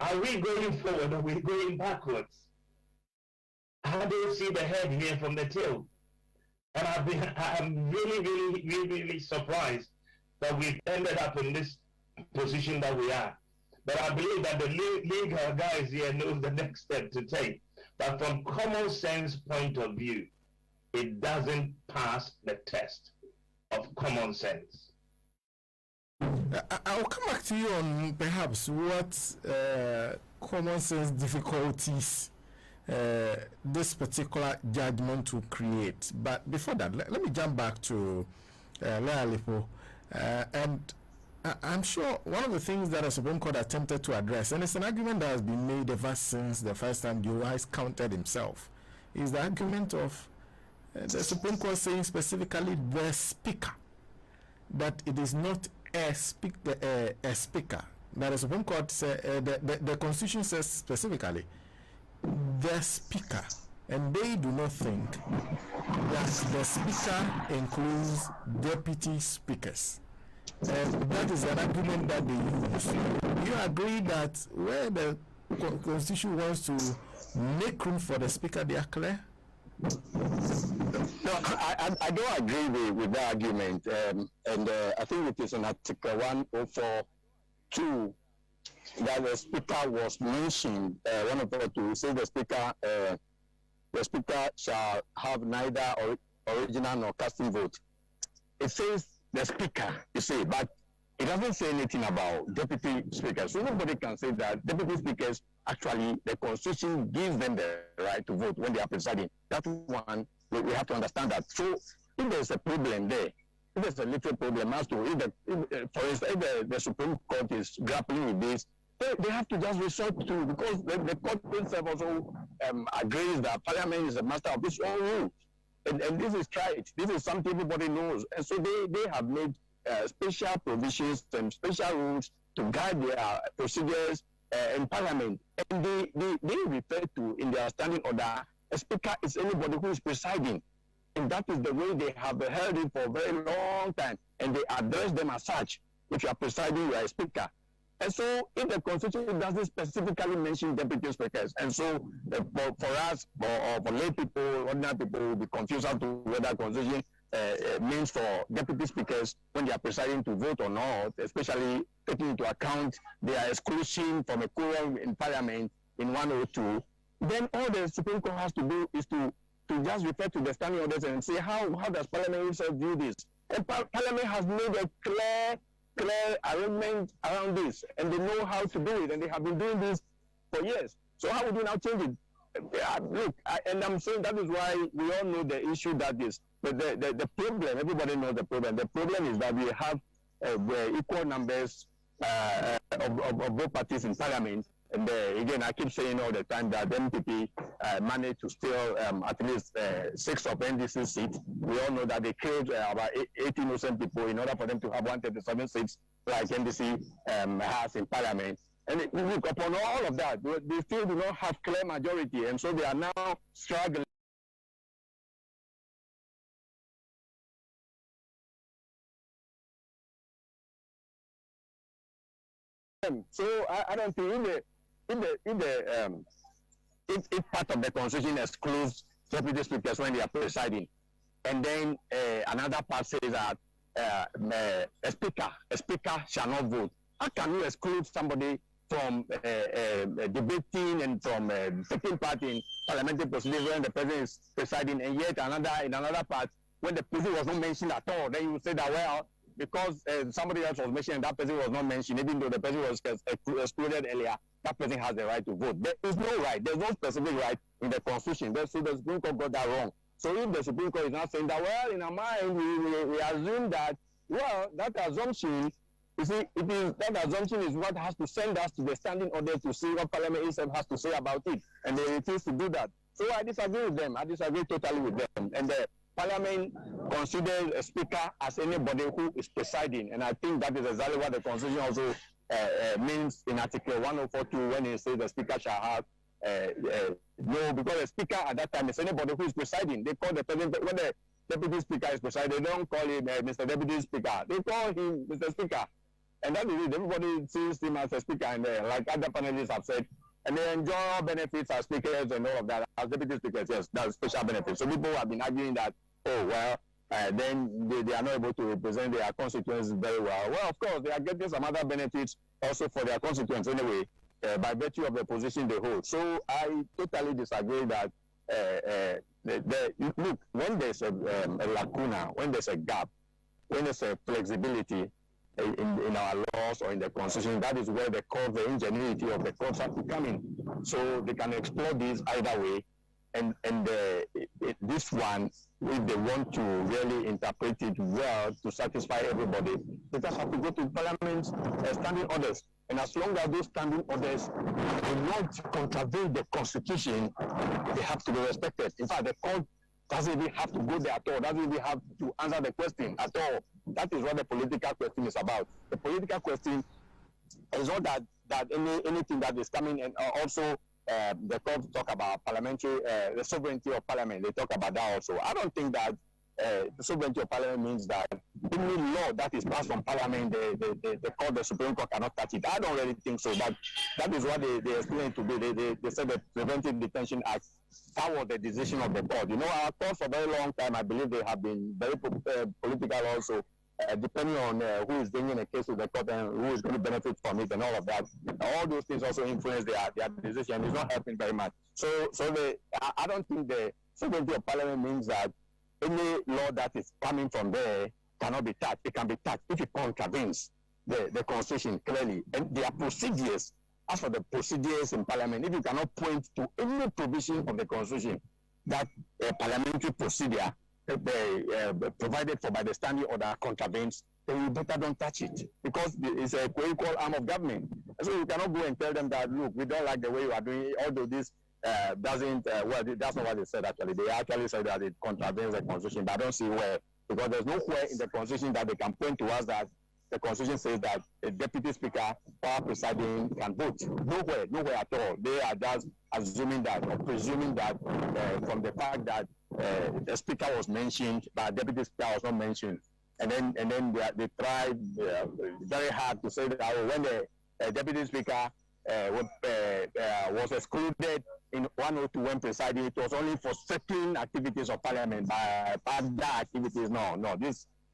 Are we going forward or are we going backwards? How do you see the head here from the tail? And I'm really surprised that we've ended up in this position that we are. But I believe that the legal guys here knows the next step to take. But from common sense point of view, it doesn't pass the test. of common sense. I'll come back to you on perhaps what common sense difficulties this particular judgment will create. But before that, let me jump back to Alifo. And I'm sure one of the things that the Supreme Court attempted to address, and it's an argument that has been made ever since the first time Joe has counted himself, is the argument of the Supreme Court saying specifically the speaker, that it is not a speaker. That the Supreme Court the Constitution says specifically the speaker, and they do not think that the speaker includes deputy speakers. And that is an argument that they use. Do you agree that where the Constitution wants to make room for the speaker, they are clear? No, I don't agree with that argument. And I think it is in Article 104(2) that the speaker was mentioned. 104(2) says the speaker shall have neither original nor casting vote. It says the speaker, you see, but it doesn't say anything about deputy speakers. So nobody can say that deputy speakers, actually, the Constitution gives them the right to vote when they are presiding. That one, we have to understand that. So if there's a problem there, if there's a little problem as to, for instance, if the Supreme Court is grappling with this, they have to just resort to, because the court itself also agrees that Parliament is the master of its own rules. And this is tried. This is something everybody knows. And so they have made special provisions and special rules to guide their procedures in Parliament. And they refer to, in their standing order, a speaker is anybody who is presiding. And that is the way they have held it for a very long time. And they address them as such. If you are presiding, you are a speaker. And so, if the Constitution doesn't specifically mention deputy speakers, and so for us, or for lay people, ordinary people will be confused as to whether Constitution means for deputy speakers when they are presiding to vote or not, especially taking into account their exclusion from a quorum in Parliament in 102. Then all the Supreme Court has to do is to just refer to the standing orders and say how does Parliament itself view this? And Parliament has made a clear arrangement around this, and they know how to do it, and they have been doing this for years. So how would you now change it? And I'm saying that is why we all know the issue that is. But the problem, everybody knows the problem. The problem is that we have equal numbers of both parties in Parliament. And again, I keep saying all the time that the MPP managed to steal at least 6 of NDC seats. We all know that they killed about 18 innocent people in order for them to have 137 seats like NDC has in Parliament. And look, upon all of that, they still do not have clear majority. And so they are now struggling. So I don't think if part of the Constitution excludes deputy speakers when they are presiding, and then another part says that a speaker shall not vote. How can you exclude somebody from debating and from taking part in parliamentary proceedings when the president is presiding, and yet in another part when the president was not mentioned at all? Then you would say that, well, because somebody else was mentioned and that person was not mentioned, even though the person was excluded earlier, that person has the right to vote. There is no right. There's no specific right in the Constitution. So the Supreme Court got that wrong. So if the Supreme Court is not saying that, well, in our mind, we assume that, well, that assumption, you see, that assumption is what has to send us to the standing order to see what Parliament itself has to say about it. And they refuse to do that. So I disagree with them. I disagree totally with them. And the Parliament considers a speaker as anybody who is presiding. And I think that is exactly what the Constitution also means in Article 104(2) when it says the speaker shall have no, because the speaker at that time is anybody who is presiding. They call the president, when the deputy speaker is presiding, they don't call him Mr. Deputy Speaker. They call him Mr. Speaker. And that is it. Everybody sees him as a speaker, and like other panelists have said, and they enjoy benefits as speakers and all of that. As deputy speakers, yes, that's special benefits. So people have been arguing that, oh, well, then they are not able to represent their constituencies very well. Well, of course, they are getting some other benefits also for their constituents anyway, by virtue of the position they hold. So I totally disagree that, look, when there's a lacuna, when there's a gap, when there's a flexibility in our laws or in the constitution, that is where the ingenuity of the courts have to come in. So they can explore this either way. And this one, if they want to really interpret it well to satisfy everybody, they just have to go to Parliament's standing orders. And as long as those standing orders do not contravene the Constitution, they have to be respected. In fact, the court doesn't even have to go there at all, doesn't even have to answer the question at all. That is what the political question is about. The political question is not that anything that is coming, and also the court talk about parliamentary, the sovereignty of parliament. They talk about that also. I don't think that the sovereignty of parliament means that any law that is passed from parliament, the Supreme Court cannot touch it. I don't really think so. But that is what they explain to be. They said the Preventive Detention Act, that was the decision of the court. You know, our court for a very long time, I believe they have been very political also. Depending on who is bringing a case to the court and who is going to benefit from it and all of that, all those things also influence their decision. It's not helping very much. So I don't think the sovereignty of parliament means that any law that is coming from there cannot be touched. It can be touched if it contravenes the constitution clearly. And there are procedures. As for the procedures in parliament, if you cannot point to any provision of the constitution that a parliamentary procedure provided for by the standing order contravenes, then you better don't touch it, because it's a co-equal arm of government. So you cannot go and tell them that, look, we don't like the way you are doing it, although this doesn't, well, that's not what they said actually. They actually said that it contravenes the constitution, but I don't see where, because there's nowhere in the constitution that they can point to us that the constitution says that a deputy speaker, power presiding, can vote. Nowhere at all. They are just assuming that, or presuming that from the fact that the speaker was mentioned, but deputy speaker was not mentioned. And then they tried very hard to say that when the deputy speaker was excluded in 102 when presiding, it was only for certain activities of parliament, but other activities, no.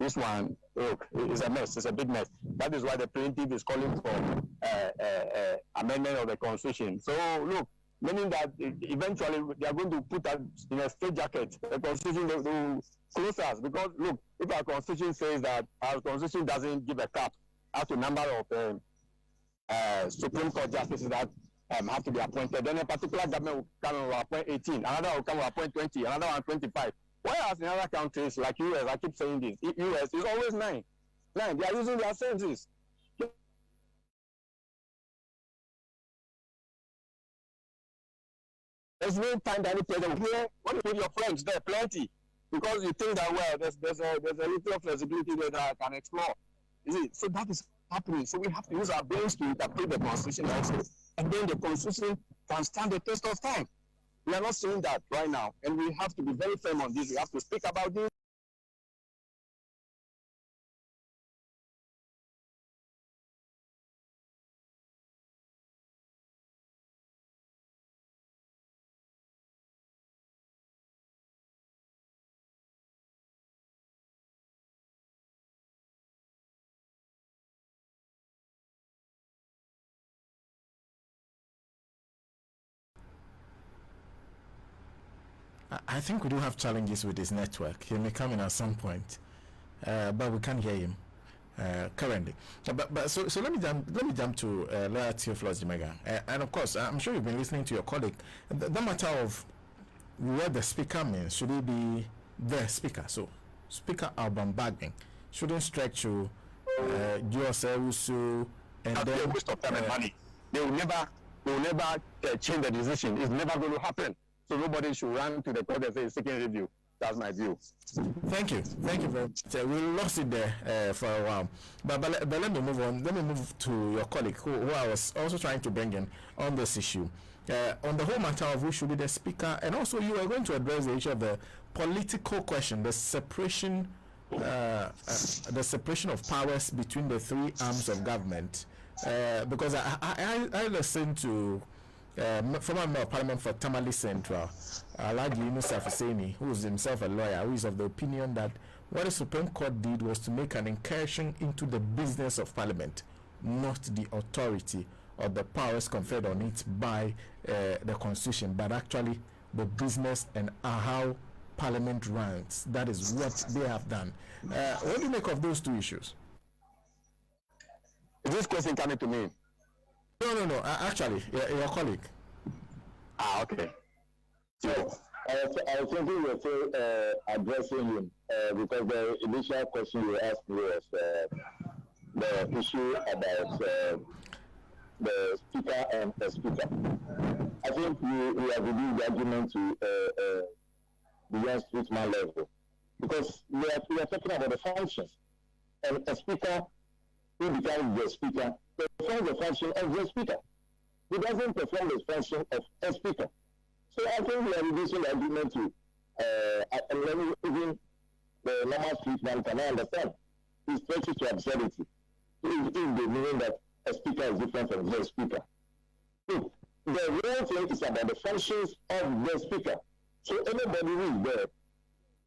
This one, look, is a mess. It's a big mess. That is why the plaintiff is calling for amendment of the constitution. So, look, meaning that eventually they are going to put us in a straitjacket. The constitution will close us, because, look, if our constitution says that our constitution doesn't give a cap as to number of Supreme Court justices that have to be appointed, then a particular government will come and will appoint 18, another will come and appoint 20, another one 25. Whereas in other countries like US, I keep saying this, US is always 9. They are using their senses. There's no time that any president here. What you put your friends there, plenty, because you think that, well, there's a little flexibility there that I can explore. You see, so that is happening. So we have to use our brains to interpret the constitution also, and then the constitution can stand the test of time. We are not seeing that right now, and we have to be very firm on this. We have to speak about this. I think we do have challenges with his network. He may come in at some point, but we can't hear him currently. So let me jump to Lawyer Theophilus Dzimega, and of course I'm sure you've been listening to your colleague. The matter of what the speaker means, should it be the speaker? So Speaker Alban Bagbin shouldn't stretch to Usu, and then a waste of time and money. They will never change the decision. It's never going to happen. So nobody should run to the court and say it's seeking review. That's my view. Thank you very much. We lost it there for a while, but let me move on. Let me move to your colleague who I was also trying to bring in on this issue, on the whole matter of who should be the speaker, and also you are going to address the issue of the political question, the separation of powers between the three arms of government, because I listened to former member of parliament for Tamale Central, Alhaji Musa Fuseni, who is himself a lawyer, who is of the opinion that what the Supreme Court did was to make an incursion into the business of parliament, not the authority or the powers conferred on it by the constitution, but actually the business and how Parliament runs. That is what they have done. What do you make of those two issues? Is this question coming to me? No. Actually, your colleague. Okay. So, I was thinking you were still addressing him because the initial question you asked me was the issue about the speaker and the speaker. I think we have reduced the argument to beyond streetman level because we are talking about the functions, and a speaker who becomes the speaker performs the function of the speaker. He doesn't perform the function of a speaker. So I think we are reducing the argument to and then even the normal streetman can understand. He stretches to absurdity if they mean that a speaker is different from the speaker. So the real thing is about the functions of the speaker. So anybody who is there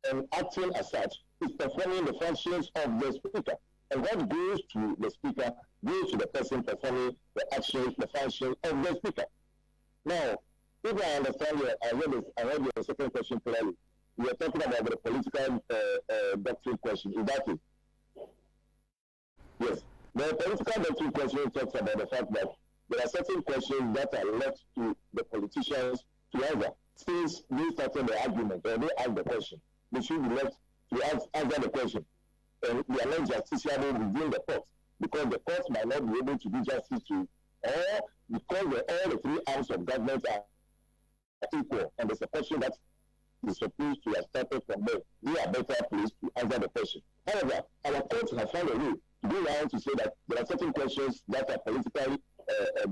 and acting as such is performing the functions of the speaker. And what goes to the speaker goes to the person performing the actions, the function of the speaker. Now, if I understand you, I heard your second question clearly. We are talking about the political doctrine question. Is that it? Yes. The political doctrine question talks about the fact that there are certain questions that are left to the politicians to answer. Since they started the argument or they ask the question, they should be left to answer the question. And they are not justiciable within the court because the court might not be able to do justice to, or because all the three arms of government are equal, and there's a question that is supposed to have started from there. They are better placed to answer the question. However, our courts have found a way to go around to say that there are certain questions that are politically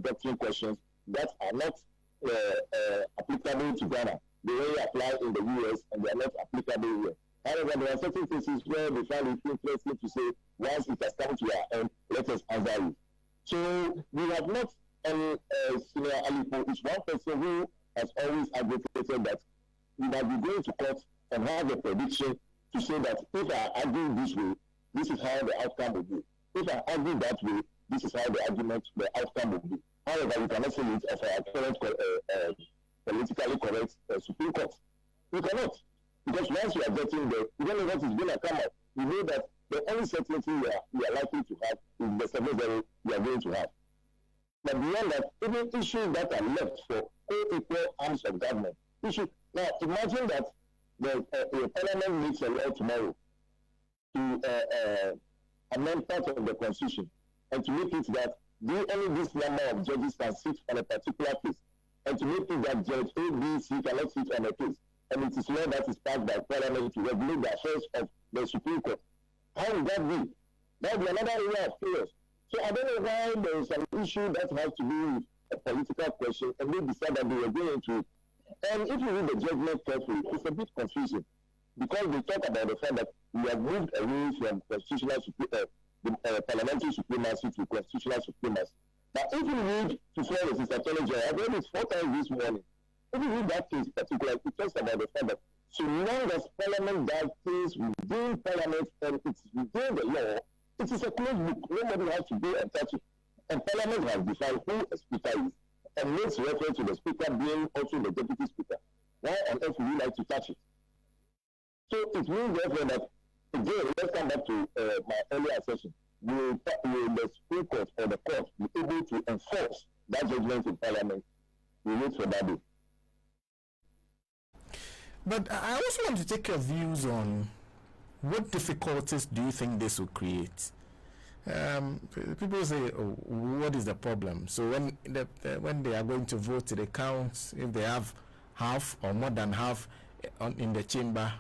doctrine questions that are not applicable to Ghana. They only apply in the US and they are not applicable here. However, there are certain cases where they find it interesting to say, once it has come to our end, let us answer it. So we have not any Senior Alifo is one person who has always advocated that we might be going to court and have a prediction to say that if I argue this way, this is how the outcome will be. If I argue that way, this is how the outcome will be. However, we cannot say it of our current politically correct Supreme Court. We cannot. Because once you are getting there, you don't know what is going to come out. You know that the only certainty we are likely to have is the 7-0 we are going to have. But beyond that, even issues that are left for co-equal arms of government. Now, imagine that the Parliament meets a law tomorrow to amend part of the Constitution and to make it that only this number of judges can sit on a particular case, and to make it that Judge A, B, C cannot sit on a case. And it is law that is passed by Parliament to regulate the affairs of the Supreme Court. How would that be? That would be another area of chaos. So I don't know why there is an issue that has to do with a political question, and they decide that they were going to. And if you read the judgment carefully, it's a bit confusing because they talk about the fact that we have moved away from parliamentary supremacy to constitutional supremacy. But if you read to follow Sister Attorney General, I've read it 4 times this morning. If you read that case particularly, it talks about the fact that so long as Parliament does things within Parliament and it's within the law, it is a closed book. Nobody has to go and touch it. And Parliament has defined who a speaker is and makes reference to the speaker being also the deputy speaker. Why on earth would you like to touch it? So it means therefore that, again, let's come back to my earlier session. Will the Supreme Court or the court be able to enforce that judgment in Parliament? We wait for that day. But I also want to take your views on what difficulties do you think this will create? People say, oh, what is the problem? So when they are going to vote, they count. If they have half or more than half in the chamber,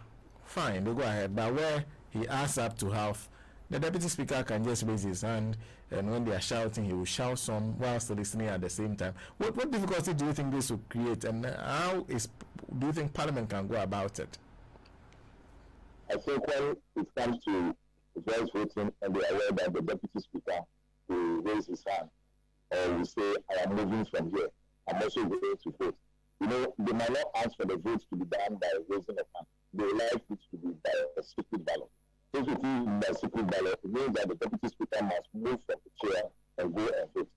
fine, they go ahead. But where he asks up to half, the deputy speaker can just raise his hand, and when they are shouting, he will shout some whilst listening at the same time. What difficulty do you think this will create, and do you think Parliament can go about it? I think when it comes to voice voting and they are aware that the deputy speaker will raise his hand or will say, I am moving from here, I'm also going to vote. You know, they might not ask for the votes to be done by raising a hand. They like it to be by a secret ballot. If it is by secret ballot, it means that the deputy speaker must move from the chair and go and vote.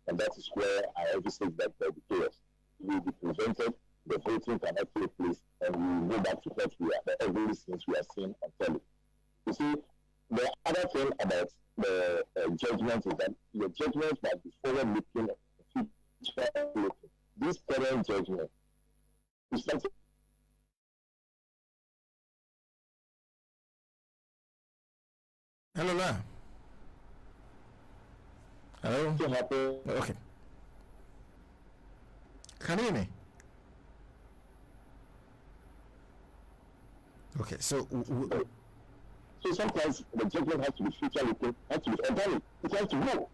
And that is where I envisage that there will be chaos. He will be prevented the voting cannot take place, and we go back to what we are, the ugly scenes we are seeing on telly. You see, the other thing about the judgment is that your judgment must be forward-looking and future-looking. This current judgment is something. Hello, La. Hello. Okay. Can you hear me? Okay, so sometimes the judgment has to be future looking, has to be organic, it has to grow.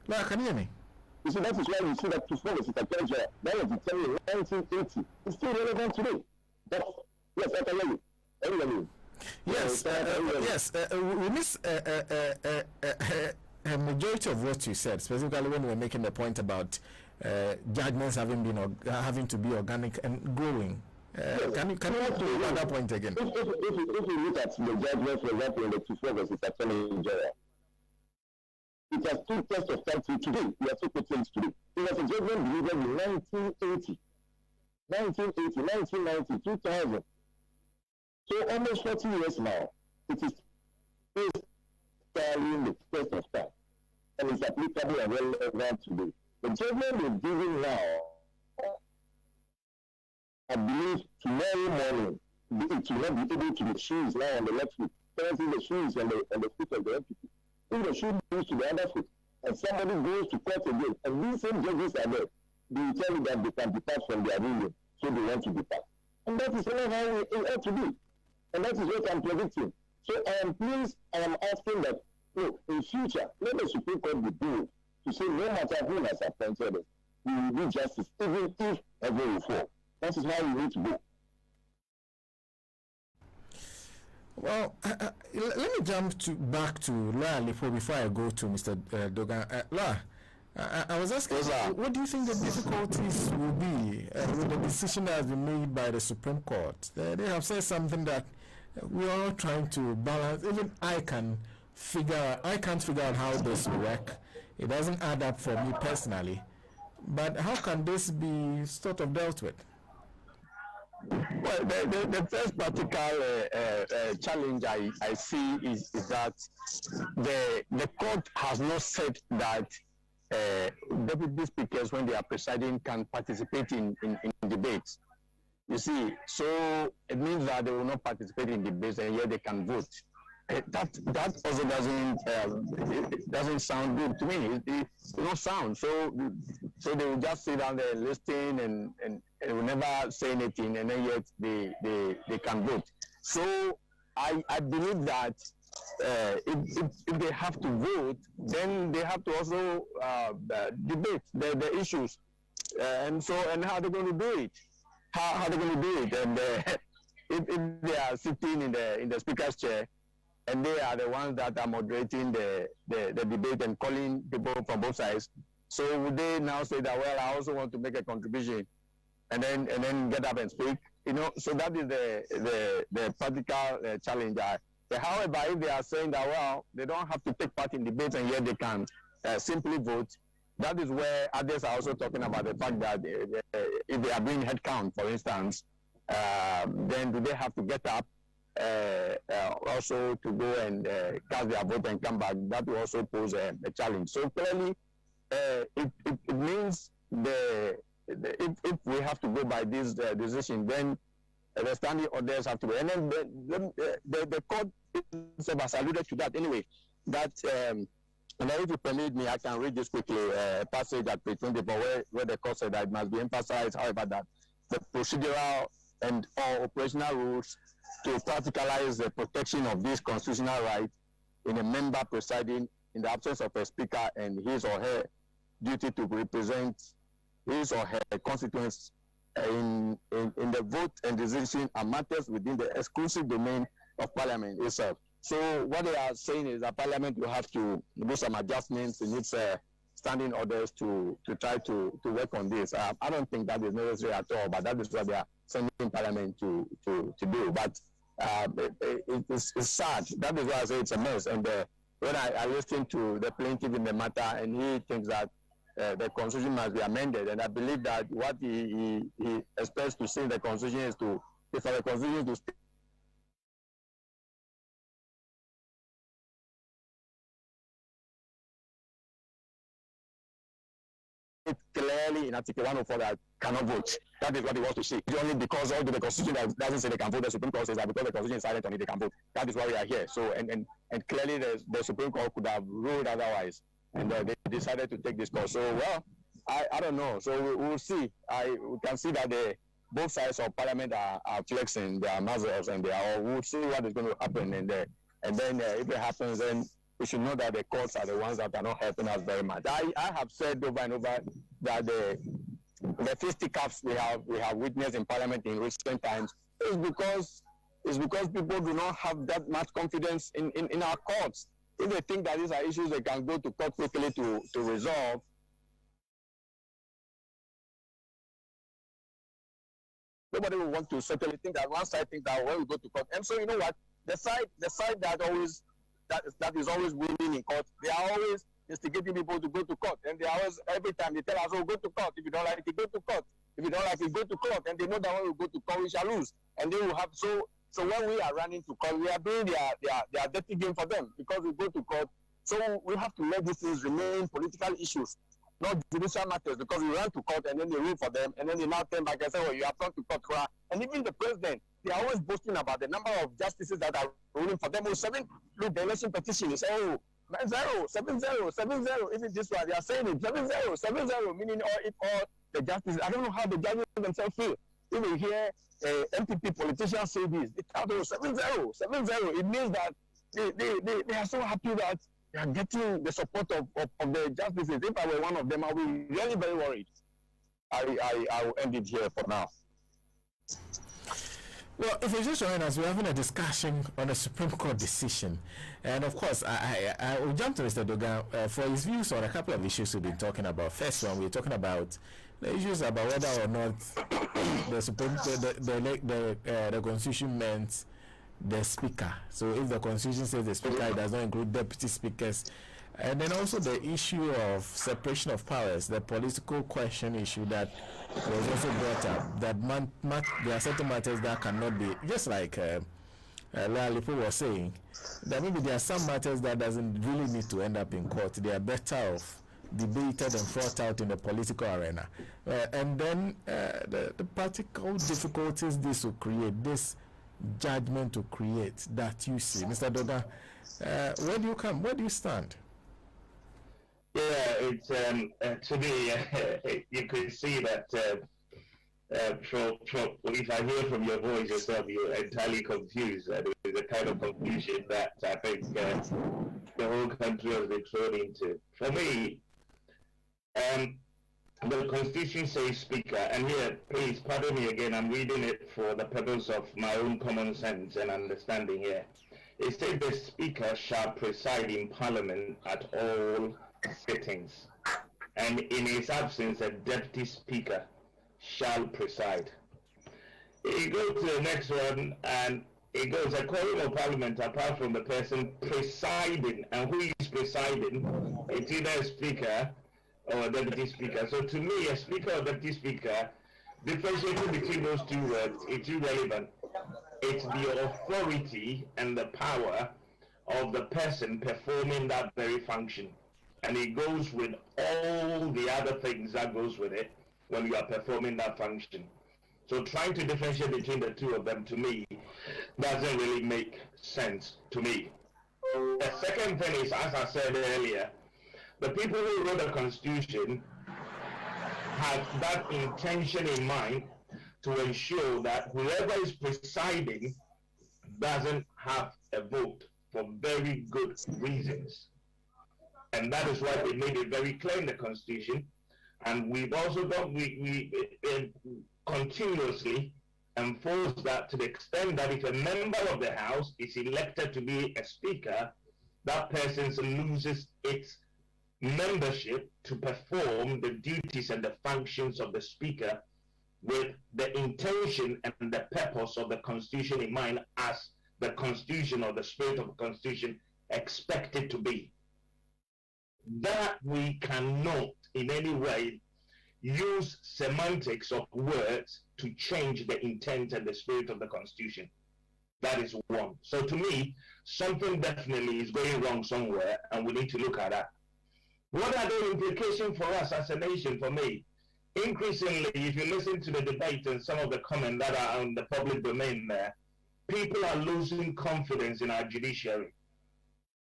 La, can you hear me? You see, that is why you see that performance is a pleasure. That was determined in 1980. It's still relevant today. But yes, I can hear you. Anyway. Yes, yes. We miss a majority of what you said, specifically when we were making the point about judgments having to be organic and growing. Yes. Can you add to that point again? If you look at the judgment, for example, in the 2-4 versus Attorney General, it has two tests of time till today. We are still putting today. It was a judgment delivered in 1980, 1990, 2000. So almost 40 years now, it is still carrying the test of time, and it's applicable and relevant today. The judgment we're giving now, I believe tomorrow morning, it will not be able to be shoes now on the left foot. Currently, the shoes on the foot of the entity. If the shoe goes to the other foot, and somebody goes to court again, and these same judges are there, they will tell you that they can depart from their ruling, so they want to depart. And that is not how it ought to be. And that is what I'm predicting. So I am pleased, I am asking that, in future, let the Supreme Court be bold to say no matter who has appointed us, we will do justice, even if ever we fall. That is how we need to go. Well, let me jump back to La Alifo before I go to Mr. Dogah. La, I was asking, what do you think the difficulties will be with the decision that has been made by the Supreme Court? They have said something that we are all trying to balance. Even I can't figure out how this will work. It doesn't add up for me personally. But how can this be sort of dealt with? Well, the first practical challenge I see is that the court has not said that deputy speakers, when they are presiding, can participate in debates. You see, so it means that they will not participate in debates, and yet they can vote. That also doesn't sound good to me. It don't sound so they will just sit down there listening and they will never say anything, and then yet they can vote. So I believe that if they have to vote, then they have to also debate the issues, and how they're going to do it. How they're going to do it, and if they are sitting in the speaker's chair, and they are the ones that are moderating the debate and calling people from both sides. So would they now say that, well, I also want to make a contribution, and then get up and speak? So that is the practical challenge. However, if they are saying that, well, they don't have to take part in debates and yet they can simply vote, that is where others are also talking about the fact that if they are doing head count, for instance, then do they have to get up also to go and cast their vote and come back? That will also pose a challenge. So clearly, it means if we have to go by this decision, then the standing orders have to be. And then the court has alluded to that anyway. That and if you permit me, I can read this quickly. A passage at page 24 where the court said that it must be emphasized, however, that the procedural and or operational rules to practicalize the protection of this constitutional right in a member presiding in the absence of a speaker and his or her duty to represent his or her constituents in the vote and decision are matters within the exclusive domain of Parliament itself. So what they are saying is that Parliament will have to do some adjustments in its standing orders to try to work on this. I don't think that is necessary at all, but that is what they are sending Parliament to do. But it's sad. That is why I say it's a mess. And when I listen to the plaintiff in the matter, and he thinks that the constitution must be amended, and I believe that what he expects to see in the constitution is for the constitution to stay clearly in Article 104 that cannot vote. That is what he wants to see. It's only because although the constitution doesn't say they can vote, the Supreme Court says that because the constitution is silent on it, they can vote. That is why we are here. So and clearly the Supreme Court could have ruled otherwise, and they decided to take this course. So well, I don't know. So we'll see. We can see that both sides of Parliament are flexing their muscles, and we'll see what is going to happen in there. And then if it happens, then we should know that the courts are the ones that are not helping us very much. I have said over and over that the fisticuffs we have witnessed in Parliament in recent times is because people do not have that much confidence in our courts. If they think that these are issues they can go to court quickly to resolve, nobody will want to certainly think that one side thinks that when we go to court. And so you know what? The side that is always winning in court, they are always instigating people to go to court. And they are always, every time they tell us, oh, go to court. If you don't like it, go to court. If you don't like it, go to court. And they know that when we go to court, we shall lose. And they will have, so when we are running to court, we are doing their dirty game for them because we go to court. So we have to let these things remain political issues, not judicial matters, because we run to court and then they rule for them, and then they now turn back and say, well, you have gone to court. And even the president, they are always boasting about the number of justices that are ruling for them. Look, the election petition is, 0, 7-0, 7-0. Even this one, they are saying it, 7-0, 7-0, meaning all the justices. I don't know how the judges themselves feel. If we hear MPP politicians say this, they tell them 7-0, 7-0. It means that they are so happy that they are getting the support of the justices. If I were one of them, I would be really very worried. I will end it here for now. Well, if you just join us, we're having a discussion on a Supreme Court decision. And of course, I will jump to Mr. Dogah for his views on a couple of issues we've been talking about. First one, we're talking about the issues about whether or not the Constitution meant the Speaker. So if the Constitution says the Speaker, it does not include deputy speakers. And then also the issue of separation of powers, the political question issue that was also brought up, that there are certain matters that cannot be, just like Alifo was saying, that maybe there are some matters that doesn't really need to end up in court. They are better off debated and fought out in the political arena. And then the practical difficulties this will create, this judgment to create that you see. Mr. Dogah, where do you come? Where do you stand? Yeah, it's to me, you could see that if I hear from your voice yourself, you're entirely confused. There's a kind of confusion that I think the whole country has been thrown into. For me, the Constitution says Speaker, and here, please pardon me again, I'm reading it for the purpose of my own common sense and understanding here. It says the Speaker shall preside in Parliament at all sittings, and in his absence, a Deputy Speaker shall preside. You go to the next one, and it goes, a quorum of Parliament, apart from the person presiding, and who is presiding, it's either a Speaker or a Deputy Speaker. So to me, a Speaker or Deputy Speaker, differentiating between those two words, it's irrelevant. It's the authority and the power of the person performing that very function. And it goes with all the other things that goes with it when you are performing that function. So trying to differentiate between the two of them, to me, doesn't really make sense to me. The second thing is, as I said earlier, the people who wrote the Constitution have that intention in mind to ensure that whoever is presiding doesn't have a vote for very good reasons. And that is why they made it very clear in the Constitution. And we've also done, we continuously enforce that to the extent that if a member of the House is elected to be a Speaker, that person loses its membership to perform the duties and the functions of the Speaker with the intention and the purpose of the Constitution in mind, as the Constitution or the spirit of the Constitution expected to be. That we cannot in any way use semantics of words to change the intent and the spirit of the Constitution. That is one. So to me, something definitely is going wrong somewhere, and we need to look at that. What are the implications for us as a nation? For me, increasingly, if you listen to the debate and some of the comments that are on the public domain there, people are losing confidence in our judiciary.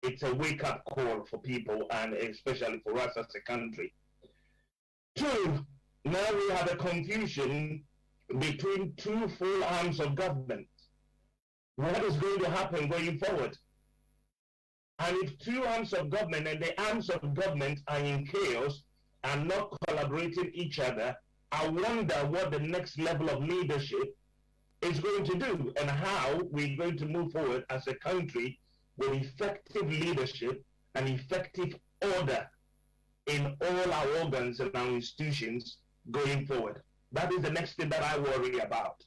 It's a wake-up call for people, and especially for us as a country. Two, now we have a confusion between two full arms of government. What is going to happen going forward? And if two arms of government and the arms of government are in chaos and not collaborating each other, I wonder what the next level of leadership is going to do and how we're going to move forward as a country with effective leadership and effective order in all our organs and our institutions going forward. That is the next thing that I worry about.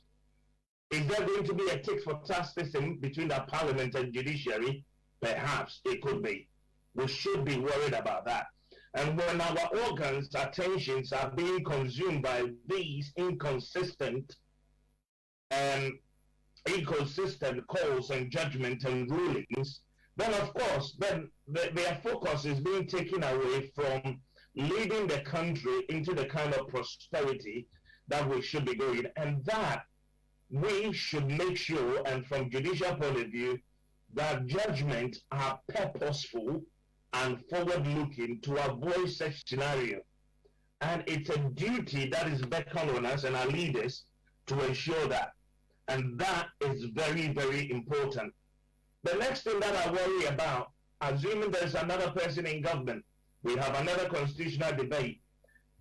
Is there going to be a tit-for-tat system between the parliament and judiciary? Perhaps it could be. We should be worried about that. And when our organs, attentions are being consumed by these inconsistent calls and judgment and rulings, then of course, then their focus is being taken away from leading the country into the kind of prosperity that we should be going. And that we should make sure, and from judicial point of view, that judgments are purposeful and forward-looking to avoid such scenario. And it's a duty that is beckoned on us and our leaders to ensure that. And that is very, very important. The next thing that I worry about, assuming there's another person in government, we have another constitutional debate,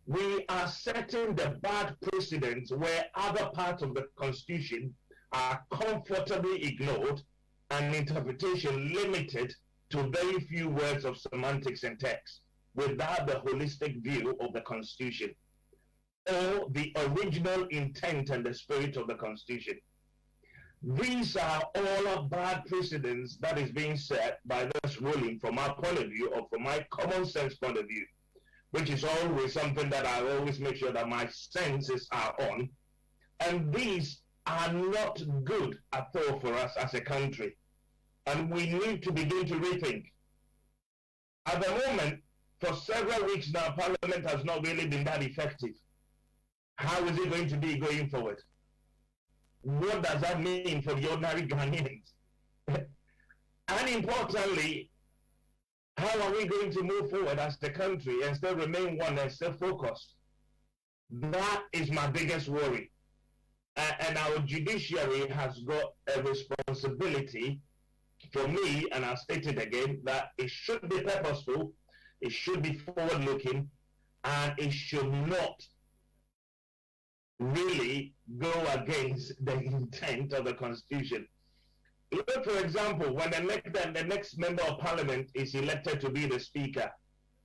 we are setting the bad precedents where other parts of the Constitution are comfortably ignored and interpretation limited to very few words of semantics and text without the holistic view of the Constitution or the original intent and the spirit of the Constitution. These are all bad precedents that is being set by this ruling from our point of view, or from my common sense point of view, which is always something that I always make sure that my senses are on. And these are not good at all for us as a country. And we need to begin to rethink. At the moment, for several weeks now, Parliament has not really been that effective. How is it going to be going forward? What does that mean for the ordinary Ghanaians? And importantly, how are we going to move forward as the country and still remain one and still focused? That is my biggest worry. And our judiciary has got a responsibility for me, and I'll state it again, that it should be purposeful, it should be forward-looking, and it should not really go against the intent of the Constitution. Look, for example, when the next member of parliament is elected to be the speaker,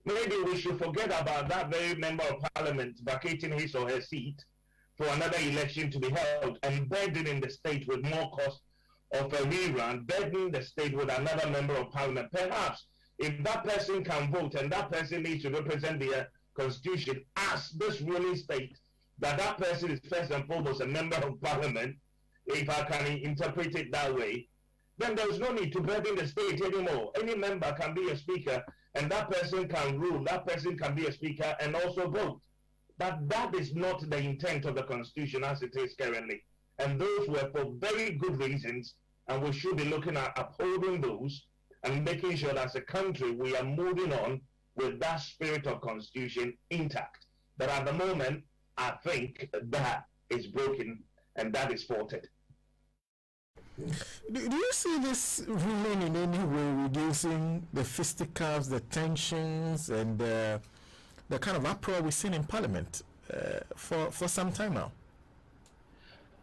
maybe we should forget about that very member of parliament vacating his or her seat for another election to be held and burdening the state with more cost of a rerun, burdening the state with another member of parliament. Perhaps if that person can vote and that person needs to represent the Constitution as this ruling state, that person is first and foremost a member of parliament, if I can interpret it that way, then there's no need to burden the state anymore. Any member can be a speaker, and that person can rule, that person can be a speaker and also vote. But that is not the intent of the Constitution as it is currently. And those were for very good reasons, and we should be looking at upholding those and making sure that as a country we are moving on with that spirit of Constitution intact. But at the moment, I think that is broken and that is faulted. Do you see this ruling in any way reducing the fisticuffs, the tensions, and the kind of uproar we've seen in Parliament for some time now?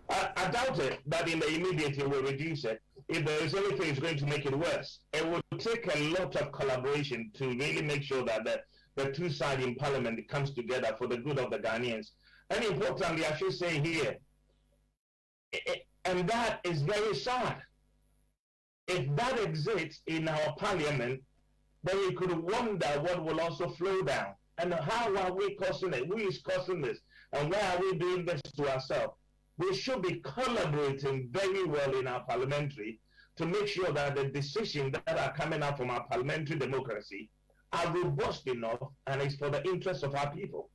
I doubt it that in the immediate it will reduce it. If there is anything that's going to make it worse, it will take a lot of collaboration to really make sure that the two sides in Parliament comes together for the good of the Ghanaians. And importantly, I should say here, and that is very sad. If that exists in our Parliament, then we could wonder what will also flow down. And how are we causing it? Who is causing this? And why are we doing this to ourselves? We should be collaborating very well in our parliamentary to make sure that the decisions that are coming out from our parliamentary democracy are robust enough and is for the interest of our people.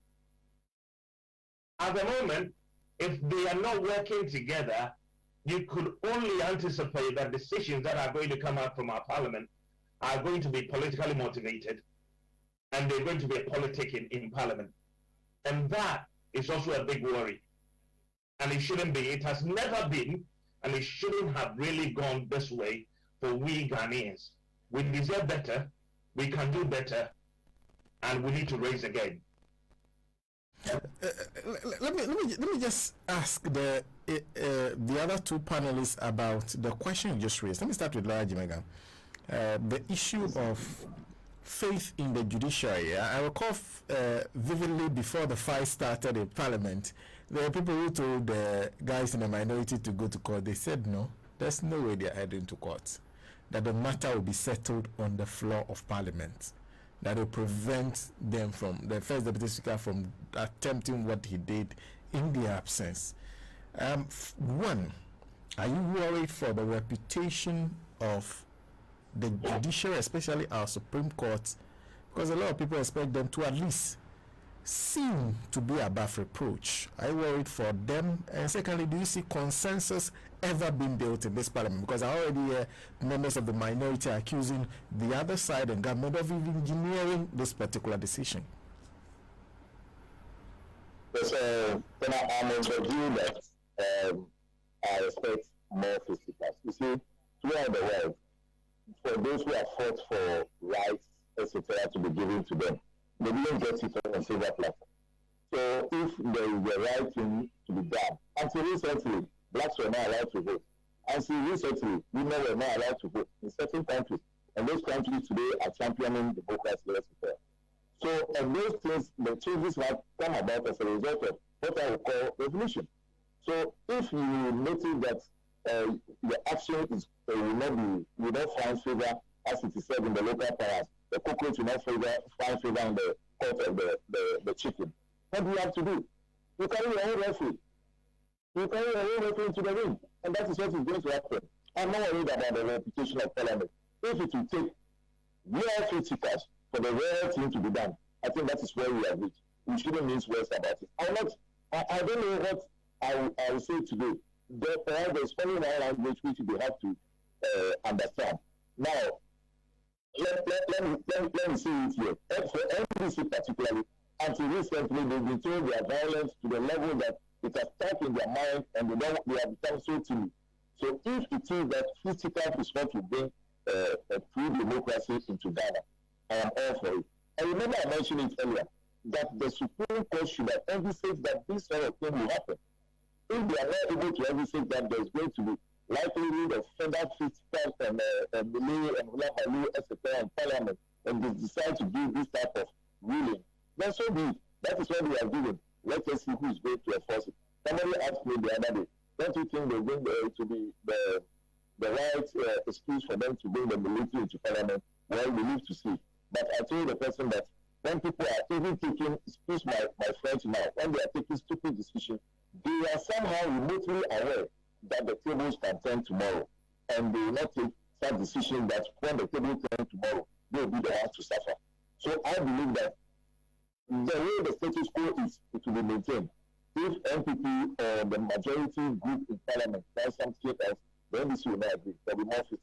At the moment, if they are not working together, you could only anticipate that decisions that are going to come out from our parliament are going to be politically motivated, and they're going to be a politic in parliament. And that is also a big worry. And it shouldn't be. It has never been, and it shouldn't have really gone this way for we Ghanaians. We deserve better, we can do better, and we need to raise again. Let me just ask the other two panelists about the question you just raised. Let me start with Lawyer Dzimega. The issue of faith in the judiciary. I recall vividly before the fight started in Parliament, there were people who told the guys in the minority to go to court. They said no, there's no way they're heading to court, that the matter will be settled on the floor of Parliament, that will prevent them from, the first deputy speaker, from attempting what he did in their absence. One, are you worried for the reputation of the judiciary, especially our Supreme Court, because a lot of people expect them to at least seem to be above reproach? Are you worried for them? And secondly, do you see consensus ever being built in this parliament? Because I already hear members of the minority accusing the other side and government of engineering this particular decision. Yes, I'm of the view that I expect more fisticuffs. You see, throughout the world, for those who have fought for rights, etc., to be given to them, they didn't get it on a silver platter. So if there is the right thing to be done, until recently, blacks were not allowed to vote. Until recently, women were not allowed to vote in certain countries. And those countries today are championing democracy, etc. So, and those things, the changes have come about as a result of what I would call revolution. So if you notice that the action is will not find favor, as it is said in the local powers, the cockroach will not find favor in the court of the chicken. What do you have to do? You carry your own referee. You carry your own referee into the ring. And that is what is going to happen. I'm not worried about the reputation of Parliament. If it will take real critics for the real thing to be done, I think that is where we have reached. We shouldn't mince words about it. I don't know what I will say today. There's only one language which we have to understand. Now, let me say it here. For NDC particularly, until recently, they've been told they are violent to the level that it has stuck in their mind and they have become so timid. So if it is that physical is what will bring a true democracy into Ghana, I am all for it. I remember I mentioned it earlier, that the Supreme Court should have envisaged that this sort of thing will happen. If they are not able to envisage that there's going to be likelihood of further fiscal and Malay and Hulahalu, etc. in Parliament, and they decide to give this type of ruling, then so be it. That is what we are doing. Let us see who is going to enforce it. Somebody asked me the other day, don't you think they're going to be the right excuse for them to bring the military into Parliament? Well, we need to see. But I told the person that when people are even taking, excuse my French now, when they are taking stupid decisions, they are somehow remotely aware that the tables can turn tomorrow, and they will not take such decisions that when the table turns tomorrow, they will be the ones to suffer. So I believe that the way the status quo is, it will be maintained. If NPP or the majority group in Parliament does something else, the NDC will not agree. There will be more 50%.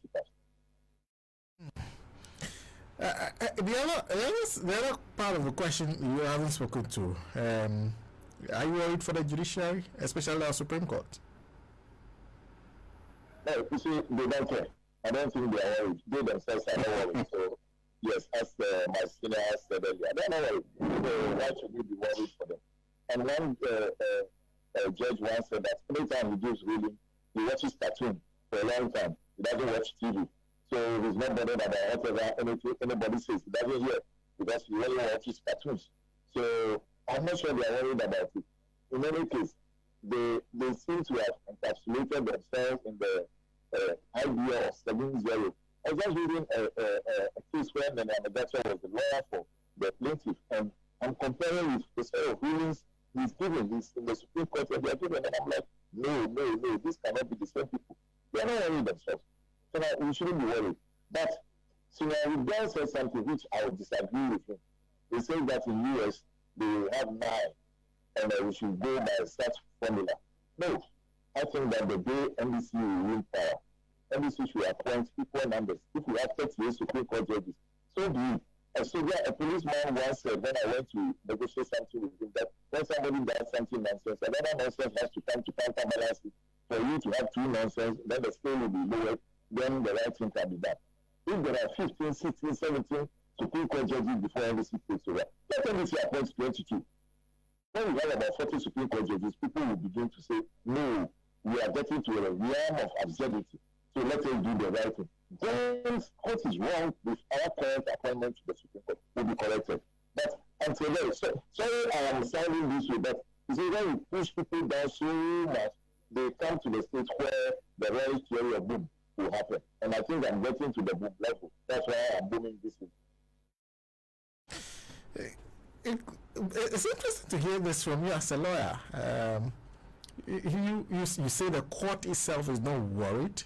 The other part of the question you haven't spoken to, are you worried for the judiciary, especially our Supreme Court? No, you see, they don't care. I don't think they are worried. They themselves are not worried. So, yes, as my senior said earlier, they're not worried. So why should we be worried for them? And one judge once said that anytime he gives ruling, he watches cartoon for a long time. He doesn't watch TV. So he's not bothered about whatever anybody says. He doesn't hear because he only watches cartoons. So I'm not sure they are worried about it. In any case, they seem to have encapsulated themselves in the idea of 7-0. I was just reading a case where Nana was the lawyer for the plaintiff, and I'm rulings he's given, he's in the Supreme Court, and they're given, and I'm like, no, this cannot be the same people. They're not worried themselves. So now we shouldn't be worried. But Sena Nombo said something which I would disagree with him. They say that in US they have 9, and we should go by such formula. No, I think that the day NDC will win power, NDC should appoint equal numbers. If we have 38 Supreme Court judges, so do it. A policeman once said when I went to negotiate something with him that when somebody does something nonsense, another nonsense has to come to counterbalance it. For you to have 2 nonsense, then the scale will be lowered, then the right thing can be done. If there are 15, 16, 17 Supreme Court judges before NDC takes over, let NDC appoint 22. When we have about 40 Supreme Court judges, people will begin to say, no, we are getting to a realm of absurdity. So let us do the right thing. Then what is wrong with our current appointment to the Supreme Court will be corrected. But until then, sorry I am sounding this way, but you see, when we push people down so much, they come to the stage where the right theory of boom will happen. And I think I'm getting to the boom level. That's why I'm booming this week. It's interesting to hear this from you as a lawyer. You say the court itself is not worried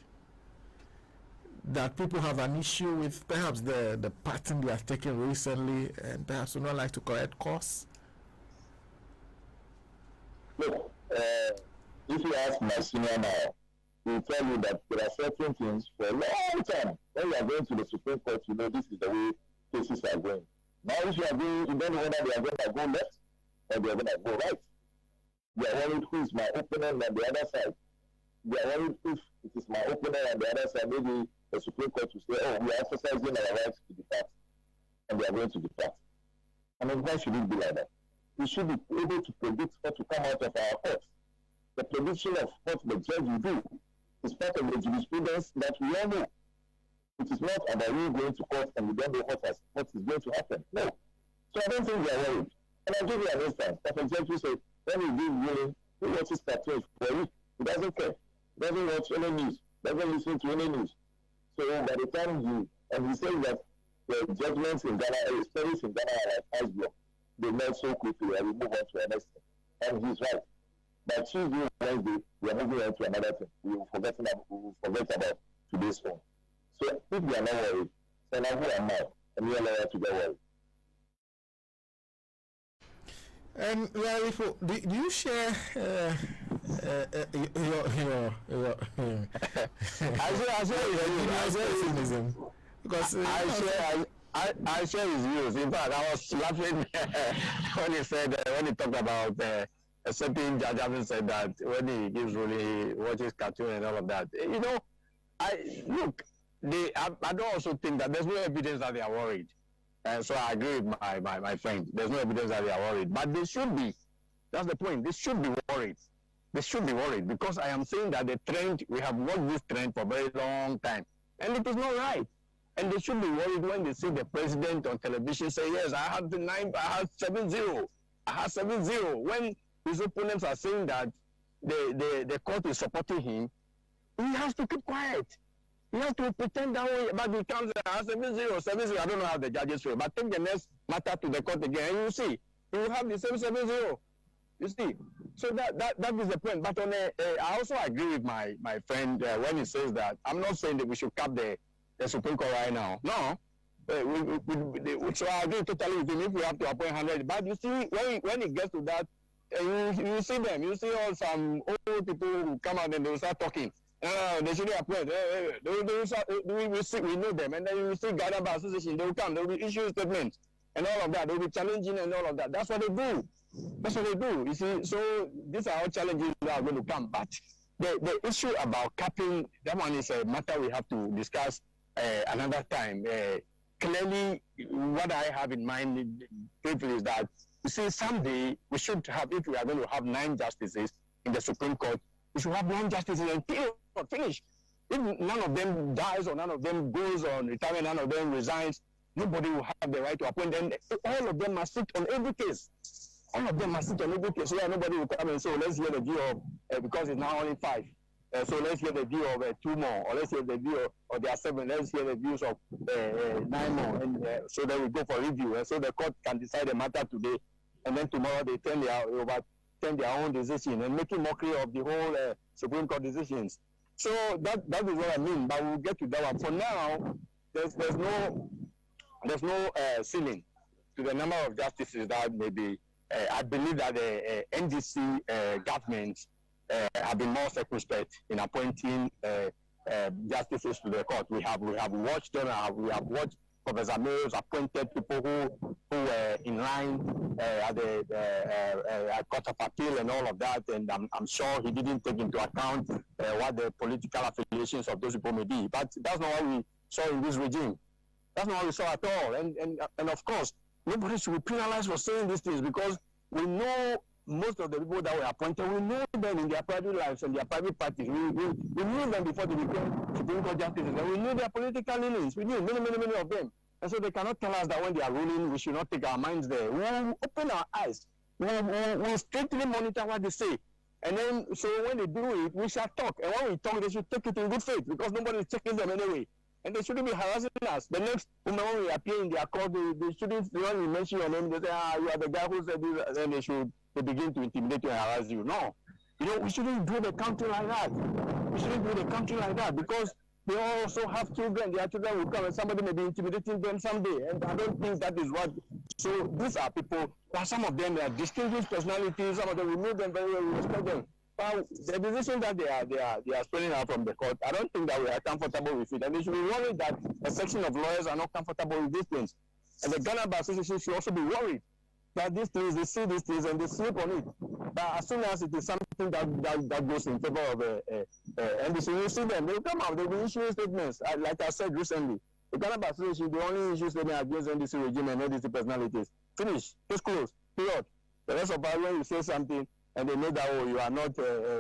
that people have an issue with perhaps the pattern they have taken recently and perhaps would not like to correct course? Look, if you ask my senior now, he will tell you that there are certain things for a long time. When you are going to the Supreme Court, you know this is the way cases are going. Now, if you are going, you don't know whether they are going to go left or they are going to go right. They are worried who is my opponent on the other side. They are worried if it is my opponent on the other side, maybe the Supreme Court will say, oh, we are exercising our rights to depart, and they are going to depart. I mean, why should it be like that? We should be able to predict what will come out of our courts. The prediction of what the judge will do is part of the jurisprudence that we all know. It is not about you going to court and we don't know what is going to happen. No. So I don't think they are worried. And I'll give you an instance. As a judge who said, when he gives ruling, he watches cartoons for a week. He doesn't care. He doesn't watch any news. Doesn't listen to any news. So by the time he says that the judgments in Ghana, studies in Ghana are like ice block. They melt so quickly and we move on to the next thing. And he's right. By Tuesday, Wednesday, we are moving on to another thing. We will forget about today's phone. So if we are not worried, then who am I? And we are not to get worried. And Alifo, do you share your because I share his views. In fact, I was laughing when he said when he talked about a certain judge having said that when he gives ruling, he watches cartoon and all of that. You know, I don't also think that there's no evidence that they are worried. And so I agree with my friend. There's no evidence that they are worried. But they should be. That's the point. They should be worried. They should be worried because I am saying that the trend, we have watched this trend for a very long time. And it is not right. And they should be worried when they see the president on television say, yes, I have 7-0. I have 7-0. When his opponents are saying that the court is supporting him, he has to keep quiet. He has to pretend that way, but he comes and has 7-0. I don't know how the judges feel, but take the next matter to the court again, and you see, he will have the same 7-0. You see, so that is the point. But I also agree with my friend when he says that I'm not saying that we should cap the Supreme Court right now. No, so I agree totally with him if we have to appoint 100. But you see, when it gets to that, you see them. You see all some old people who come out and they will start talking. They shouldn't appoint. We know them, and then you see Ghana Bar Association. They will come. They will issue statements and all of that. They will be challenging and all of that. That's what they do. That's what they do. You see, so these are all challenges that are going to come. But the issue about capping, that one is a matter we have to discuss another time. Clearly, what I have in mind briefly is that, you see, someday we should have, if we are going to have 9 justices in the Supreme Court, we should have 9 justices until finish. If none of them dies or none of them goes on retirement, none of them resigns, nobody will have the right to appoint them. All of them must sit on every case. All of them must sit on every case. So that nobody will come and say, let's hear the view of, because it's now only 5. So let's hear the view of 2 more, or let's hear the view of there are 7. Let's hear the views of 9 more, and so then we go for review, and so the court can decide the matter today. and then tomorrow they overturn their own decision and making mockery of the whole Supreme Court decisions. So that is what I mean. But we'll get to that one. For now, there's no ceiling to the number of justices that may be. I believe that the NDC government have been more circumspect in appointing justices to the court. We have watched them. We have watched Professor Mills appointed people who were in line at the Court of Appeal and all of that. And I'm sure he didn't take into account what the political affiliations of those people may be. But that's not what we saw in this regime. That's not what we saw at all. And of course, nobody should be penalized for saying these things, because we know most of the people that were appointed, we know them in their private lives and their private parties. We knew them before they became Supreme Court justices, and we knew their political leanings. We knew many of them. And so they cannot tell us that when they are ruling, we should not take our minds there. We will open our eyes. We will strictly monitor what they say. And then, so when they do it, we shall talk. And when we talk, they should take it in good faith, because nobody is checking them anyway. And they shouldn't be harassing us. The next moment when we appear in their court, they shouldn't, when we mention your name, they say, you are the guy who said this, and they begin to intimidate you and harass you. No. We shouldn't do the country like that. We shouldn't do the country like that, because they also have children. Their children will come and somebody may be intimidating them someday. And I don't think that is what. So these are people, some of them are distinguished personalities, some of them, we know them very well, we respect them. But the decision that they are spelling out from the court, I don't think that we are comfortable with it. And they should be worried that a section of lawyers are not comfortable with these things. And the Ghana Bar Association should also be worried that these things, they see these things and they sleep on it. But as soon as it is something that goes in favor of NDC, you see them, they will come out, they will issue statements. Like I said recently, the Ghana Bar Association, they only issue statements against NDC regime and NDC personalities. Finish, case closed, period. The rest of us, when you say something, and they know that, you are not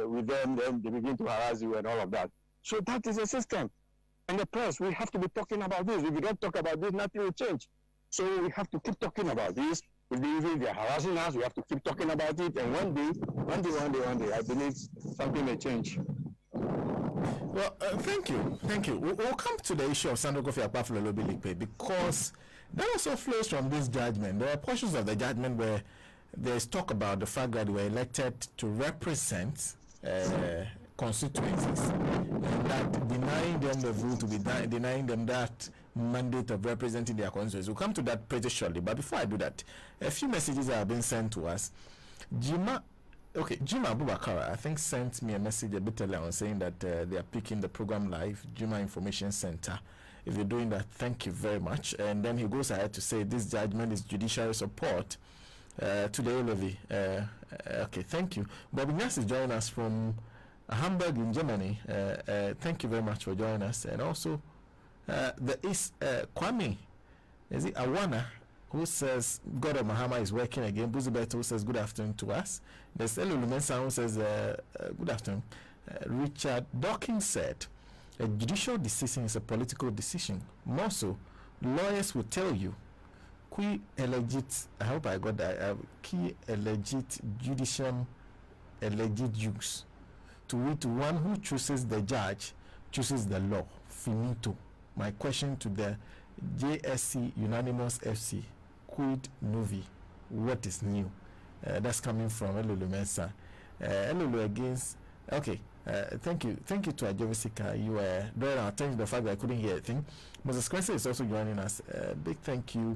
with them, then they begin to harass you and all of that. So that is a system. And the press, we have to be talking about this. If we don't talk about this, nothing will change. So we have to keep talking about this. If they are harassing us, we have to keep talking about it. And one day, I believe something may change. Well, thank you. We'll come to the issue of Sandro Kofi Akpafo Lolobi, because that also flows from this judgment. There are portions of the judgment where there's talk about the fact that we were elected to represent constituencies, and that denying them the vote to be denying them that mandate of representing their constituencies. We'll come to that pretty shortly. But before I do that, a few messages have been sent to us. Jima Abubakar, I think, sent me a message a bit earlier on saying that they are picking the program live, Jima Information Center. If you're doing that, thank you very much. And then he goes ahead to say this judgment is judiciary support to the levy. Okay, thank you. Bob Ignace is joining us from Hamburg in Germany. Thank you very much for joining us. And also, there is Kwame, is it Awana, who says God of Mahama is working again. Buzibeto, who says good afternoon to us. There's Elu Lumensa, who says good afternoon. Richard Dawkins said a judicial decision is a political decision. More so, lawyers will tell you qui elegit, I hope I got that, qui elegit judicium elegit jus, to which one who chooses the judge chooses the law. Finito. My question to the JSC Unanimous FC, quid novi, what is new? That's coming from Elulu Mensa. Elulu against, okay, thank you to Ajovisica. You were drawing our attention to the fact that I couldn't hear a thing. Moses Quincy is also joining us. Big thank you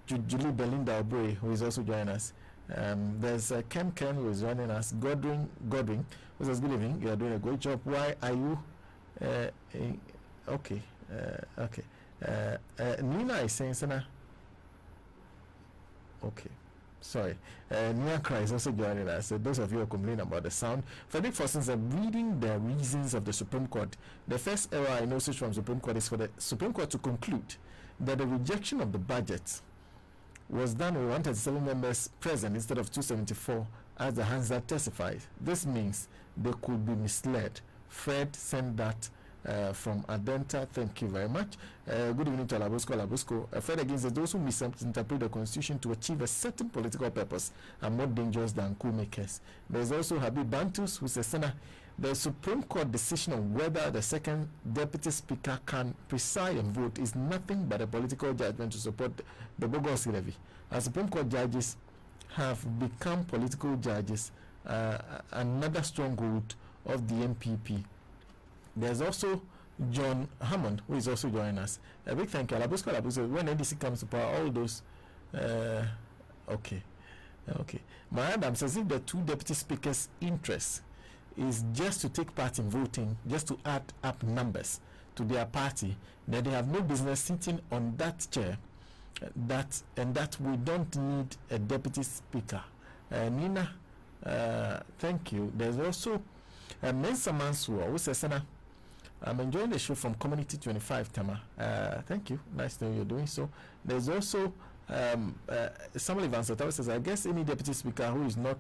to Julie Belinda Obre, who is also joining us. There's Ken who is joining us. Godwin, who says good evening. You are doing a great job. Why are you? Okay. Nina is saying, Sena. Okay. Sorry. Nia Cry is also joining us. Those of you who complain about the sound. Frederick Forson said, reading the reasons of the Supreme Court, the first error I noticed from Supreme Court is for the Supreme Court to conclude that the rejection of the budget was done with 137 members present instead of 274, as the Hansard testified. This means they could be misled. Fred sent that from Adenta. Thank you very much. Good evening to Labusco. Fred again says those who misinterpret the Constitution to achieve a certain political purpose are more dangerous than coup makers. There's also Habib Bantus, who says, Sena, the Supreme Court decision on whether the second Deputy Speaker can preside and vote is nothing but a political judgment to support the Bogosi levy. As Supreme Court judges, have become political judges, another stronghold of the MPP. There's also John Hammond, who is also joining us. A big thank you. Alabusko, when NDC comes to power, all those. Okay. My Adam says if the two deputy speakers' interest is just to take part in voting, just to add up numbers to their party, then they have no business sitting on that chair. That we don't need a deputy speaker. Nina, thank you. There's also Mensa Mansour, who says, Sena, I'm enjoying the show from Community 25, Tama. Thank you. Nice to know you're doing so. There's also Samuel Ivansotawa says, I guess any deputy speaker who is not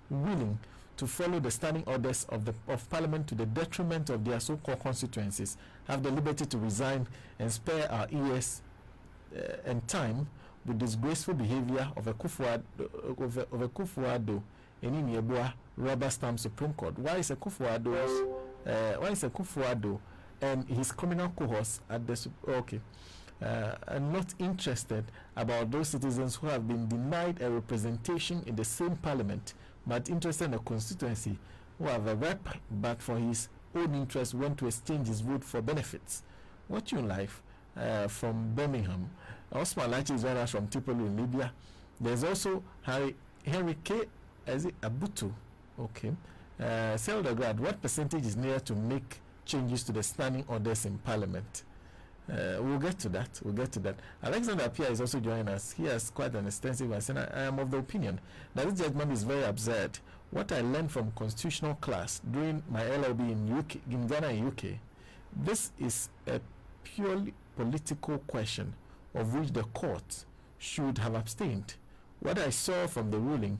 willing to follow the standing orders of Parliament to the detriment of their so-called constituencies have the liberty to resign and spare our ears and time with disgraceful behavior of a Kufuado in Yebua rubber stamp Supreme Court. Why is a Kufuado and his criminal cohorts at the and not interested about those citizens who have been denied a representation in the same parliament, but interested in a constituency who have a rep, but for his own interest went to exchange his vote for benefits? What you life from Birmingham. Osman Lachi is us from Tripoli in Libya. There's also Henry K. Abutu. Okay. Dogah, what percentage is needed to make changes to the standing orders in Parliament? We'll get to that. Alexander Apia is also joining us. He has quite an extensive answer. I am of the opinion that this judgment is very absurd. What I learned from constitutional class during my LLB in Ghana and UK, this is a purely political question of which the court should have abstained. What I saw from the ruling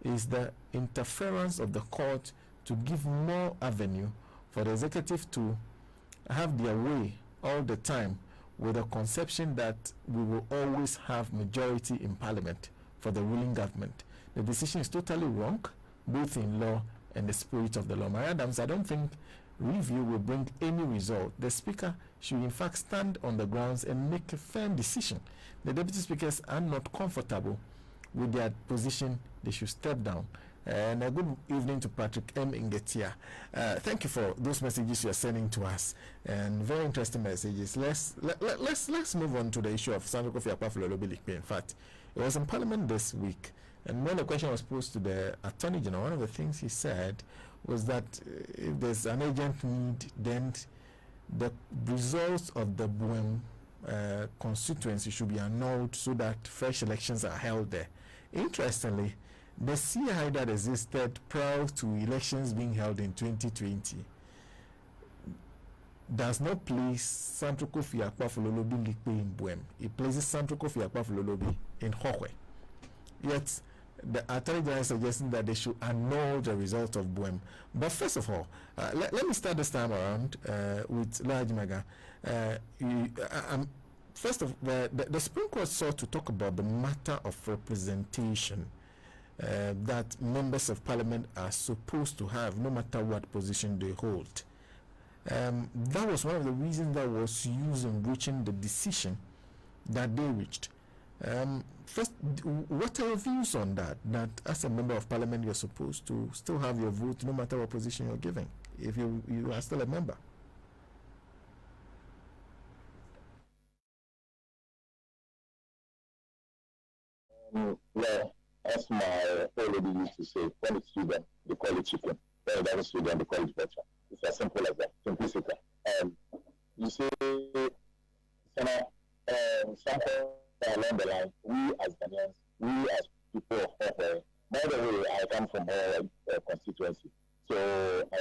is the interference of the court to give more avenue for the executive to have their way all the time, with a conception that we will always have majority in Parliament for the ruling government. The decision is totally wrong, both in law and the spirit of the law. My Adams, I don't think review will bring any result. The Speaker should in fact stand on the grounds and make a firm decision. The deputy speakers are not comfortable with their position. They should step down. And a good evening to Patrick M. Ingetia. Thank you for those messages you are sending to us, and very interesting messages. Let's move on to the issue of Sandra Kofi Akpafo-Lolobi. In fact, it was in Parliament this week, and when the question was posed to the Attorney General, one of the things he said was that if there's an urgent need, then the results of the Buem constituency should be annulled so that fresh elections are held there. Interestingly, the CI that existed prior to elections being held in 2020 does not place Sandra Kofi Akpafo-Lolobi in Buem. It places Sandra Kofi Akpafo-Lolobi in Hokwe. Yet, the Attorney General is suggesting that they should annul the result of Buem. But first of all, let me start this time around with Dzimega. First of all, the Supreme Court sought to talk about the matter of representation that members of Parliament are supposed to have, no matter what position they hold. That was one of the reasons that was used in reaching the decision that they reached. First, what are your views on that? That as a member of Parliament, you're supposed to still have your vote, no matter what position you're giving, if you are still a member. Well, as my already used to say, when it's vegan, they call it chicken. When it doesn't vegan, they call it butter. It's as simple as that. Simplicity. You say, somewhere along the line, we as Ghanaians, we as people of Kofi, by the way, I come from a constituency, so I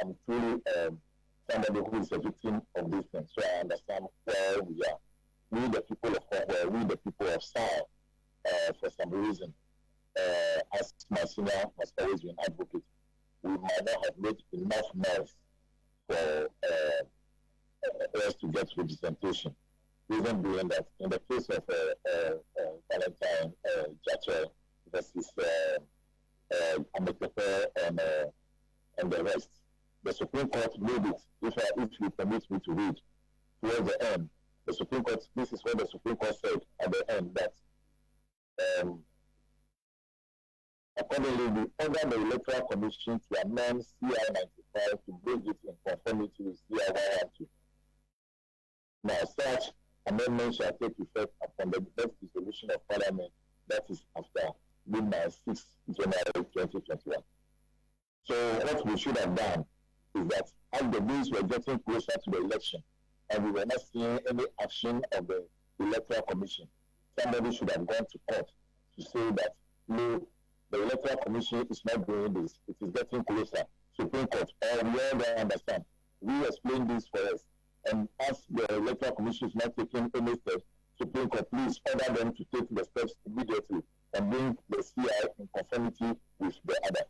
am truly somebody who is a victim of these things. So I understand where we are. We the people of Kofi, we the people of South. For some reason, as my senior has always been advocate, we might not have made enough noise for us to get representation. Reason being that in the case of Valentine Jachet versus Ametepe and the rest, the Supreme Court made it, if you permit me to read, towards the end, the Supreme Court, this is what the Supreme Court said at the end, that Accordingly, we order the Electoral Commission to amend CI 95 to bring it in conformity with CI 112. Now, such amendment shall take effect upon the next dissolution of Parliament, that is after midnight 6 January 2021. So what we should have done is that as the days were getting closer to the election and we were not seeing any action of the Electoral Commission, somebody should have gone to court to say that no, the Electoral Commission is not doing this. It is getting closer. Supreme Court, or we all don't understand. We explain this for us. And as the Electoral Commission is not taking any steps, Supreme Court, please order them to take the steps immediately and bring the CI in conformity with the other.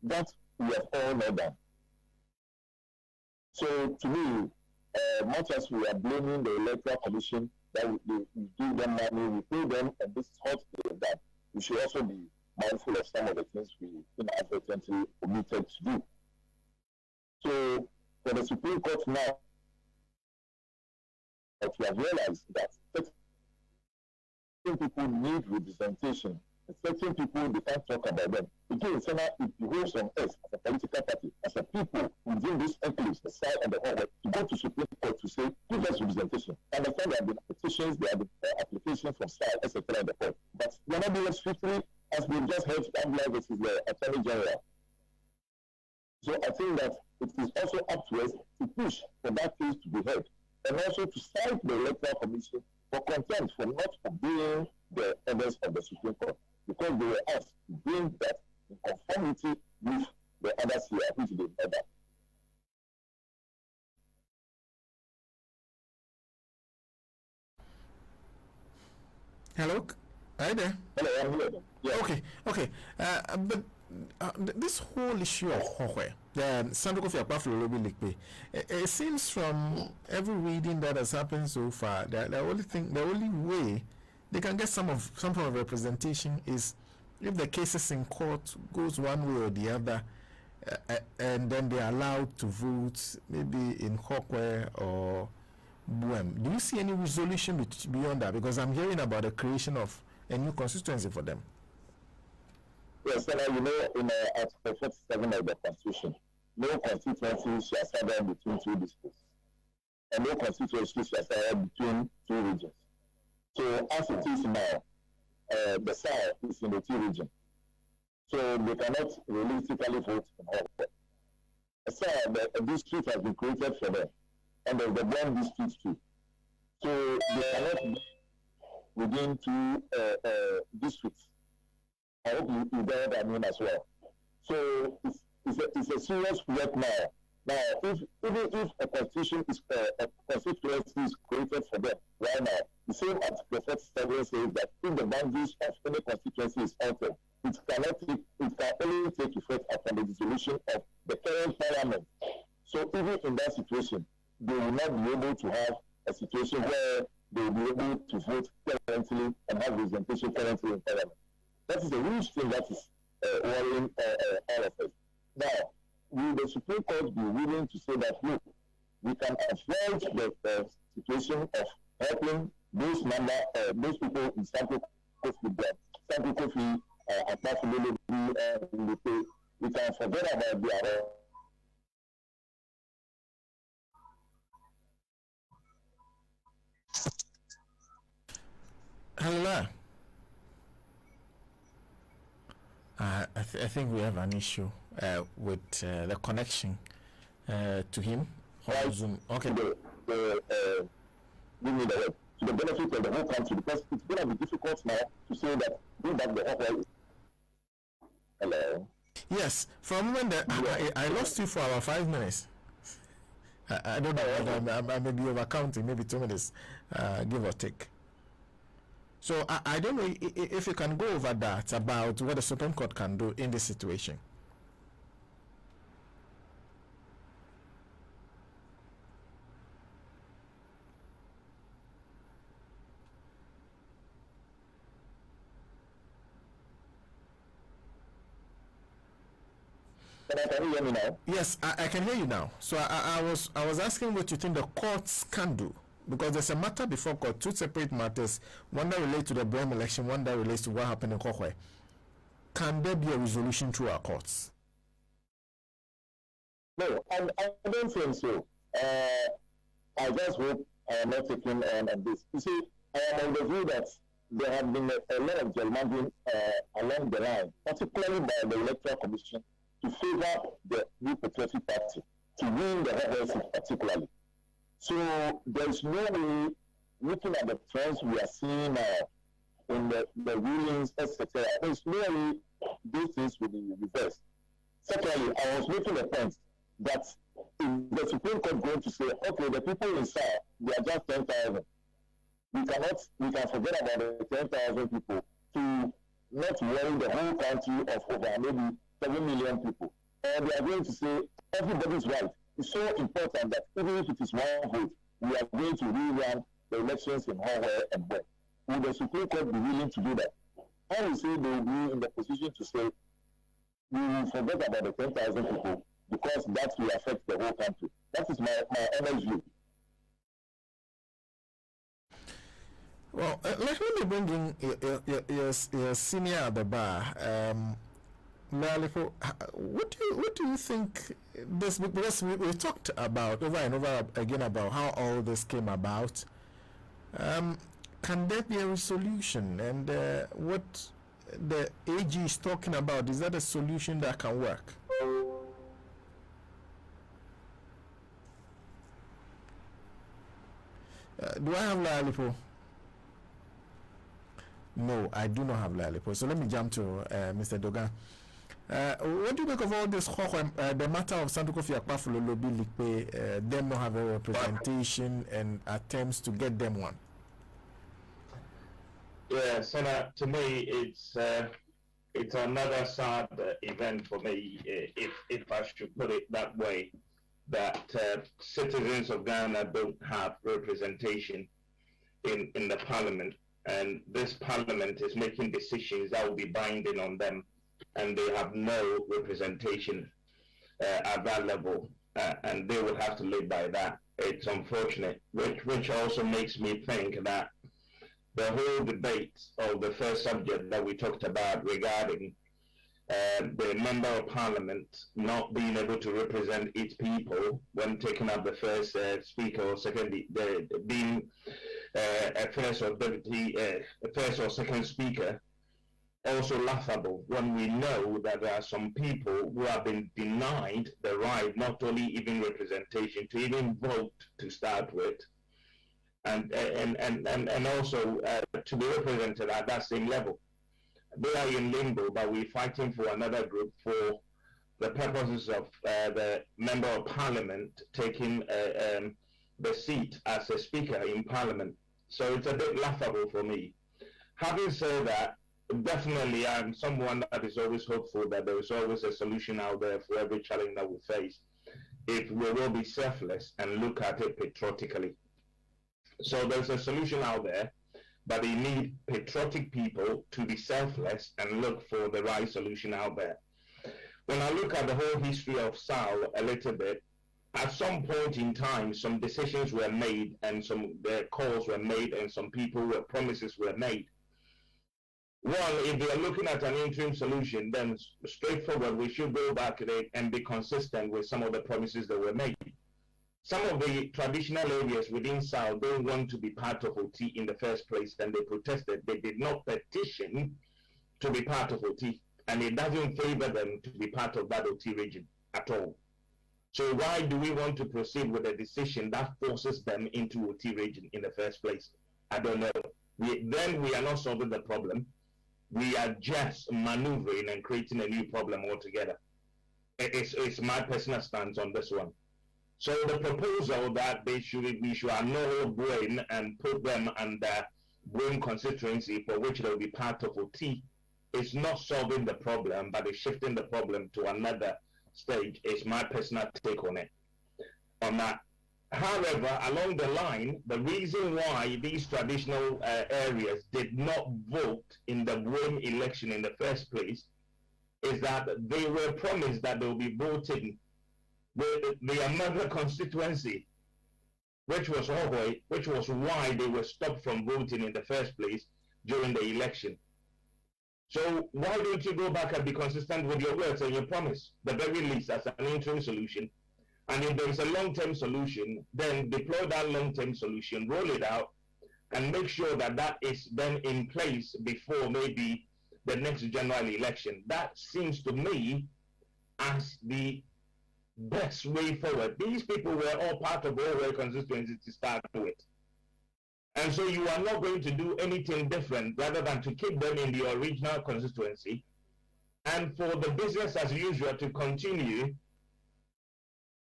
That we have all know done. So to me, much as we are blaming the Electoral Commission that we give them money, we pay them, and this is what they have done, we should also be mindful of some of the things we inadvertently omitted to do. So for the Supreme Court now, that we have realized that certain people need representation. Certain people, they can't talk about them. Again, Sena, it behoves on us as a political party, as a people within this enclaves, the South and the Whole, to go to Supreme Court to say, give us representation. I understand there have been petitions, there have been applications from South, etc. and the Court. But we are not doing it swiftly, as we've just heard from versus the Attorney General. So I think that it is also up to us to push for that case to be heard, and also to cite the Electoral Commission for contempt for not obeying the orders of the Supreme Court, because they were asked to bring that in conformity with the others here, which they ordered. Hello, are you there? Hello, I'm here. Yeah. Okay. But this whole issue of Kofi, the Sandro Kofi Akpafo, it seems from every reading that has happened so far that the only way they can get some form of representation is if the cases in court goes one way or the other, and then they are allowed to vote maybe in Hokwe or Buem. Do you see any resolution beyond that? Because I'm hearing about the creation of a new constituency for them. Yes, you know, in Article 47 of the Constitution, no constituency shall stand between two districts, and no constituency shall stand between two regions. So as it is now, the South is in the two region, so they cannot realistically vote in all. So the district has been created for them, and there's the one district too. So they cannot be within two districts. I hope you get what I mean as well. So it's a serious work now. Now, even if a constitution is a constituency is created for them right now, the same Article 47 says that if the boundaries of any constituency is altered, it can only take effect upon the dissolution of the current parliament. So even in that situation, they will not be able to have a situation where they will be able to vote currently and have representation currently in parliament. That is a huge thing that is worrying all of us. Now, will the Supreme Court be willing to say that, look, we can avoid the situation of helping those people in Santo Kofi, we can forget about their Hello. I think we have an issue with the connection to him on Zoom. Okay. Give me the to the benefit of the whole country, because it's going to be difficult now to say that bring back the whole. Hello. Yes, for a moment I lost you for about 5 minutes. I don't know. I may be overcounting, maybe 2 minutes, give or take. So I don't know if you can go over that about what the Supreme Court can do in this situation. Can you hear me now? Yes, I can hear you now. So I was asking what you think the courts can do, because there's a matter before court, two separate matters, one that relates to the Buem election, one that relates to what happened in Kofi. can there be a resolution through our courts? No, I don't think so. I just hope I am not taking on this. You see, I am on the view that there have been a lot of gerrymandering along the line, particularly by the Electoral Commission, to favor the New Patriotic Party to win the whole seat particularly. So there is no way, looking at the trends we are seeing in the rulings, etc., there is no way these things will be reversed. Secondly, I was making a point that if the Supreme Court going to say, okay, the people inside, they are just 10,000. We can forget about the 10,000 people to not worry the whole country of over maybe 7 million people. And they are going to say everybody's right. It's so important that even if it is one vote, we are going to rerun the elections in Hallway and where. Will the Supreme Court be willing to do that? I will say they will be in the position to say, we will forget about the 10,000 people because that will affect the whole country. That is my honest view. Well, let me bring in your senior at the bar. Alifo, what do you think this, because we talked about over and over again about how all this came about. Can there be a resolution? And what the AG is talking about, is that a solution that can work? Do I have Alifo? No, I do not have Alifo. So let me jump to Mr. Dogah. What do you make of all this? The matter of Santo Kofi Akpafo Lolobi Likpe, them not have a representation and attempts to get them one. Yeah, Sena, to me, it's another sad event for me, if I should put it that way, that citizens of Ghana don't have representation in the parliament, and this parliament is making decisions that will be binding on them, and they have no representation at that level, and they would have to live by that. It's unfortunate, which also makes me think that the whole debate of the first subject that we talked about regarding the member of parliament not being able to represent its people when taking up the first speaker or second, being a first or second speaker, also laughable when we know that there are some people who have been denied the right, not only even representation, to even vote to start with, and also to be represented at that same level. They are in limbo, but we're fighting for another group for the purposes of the member of parliament taking the seat as a speaker in parliament. So it's a bit laughable for me. Having said that, definitely I'm someone that is always hopeful that there is always a solution out there for every challenge that we face, if we will be selfless and look at it patriotically. So there's a solution out there, but they need patriotic people to be selfless and look for the right solution out there. When I look at the whole history of SAL a little bit, at some point in time, some decisions were made and some calls were made and some promises were made. Well, if we are looking at an interim solution, then straightforward, we should go back and be consistent with some of the promises that were made. Some of the traditional areas within South don't want to be part of OT in the first place, and they protested. They did not petition to be part of OT, and it doesn't favor them to be part of that OT region at all. So why do we want to proceed with a decision that forces them into OT region in the first place? I don't know. Then we are not solving the problem. We are just maneuvering and creating a new problem altogether. It's my personal stance on this one. So the proposal that we should annul Brain and put them under Brain constituency for which they will be part of OT is not solving the problem, but it's shifting the problem to another stage. Is my personal take on it. On that. However, along the line, the reason why these traditional areas did not vote in the Brain election in the first place is that they were promised that they will be voting the another constituency, which was Hogway, which was why they were stopped from voting in the first place during the election. So why don't you go back and be consistent with your words and your promise, the very least as an interim solution? And if there is a long-term solution, then deploy that long-term solution, roll it out, and make sure that that is then in place before maybe the next general election. That seems to me as the best way forward. These people were all part of our constituency to start with. And so you are not going to do anything different rather than to keep them in the original constituency and for the business as usual to continue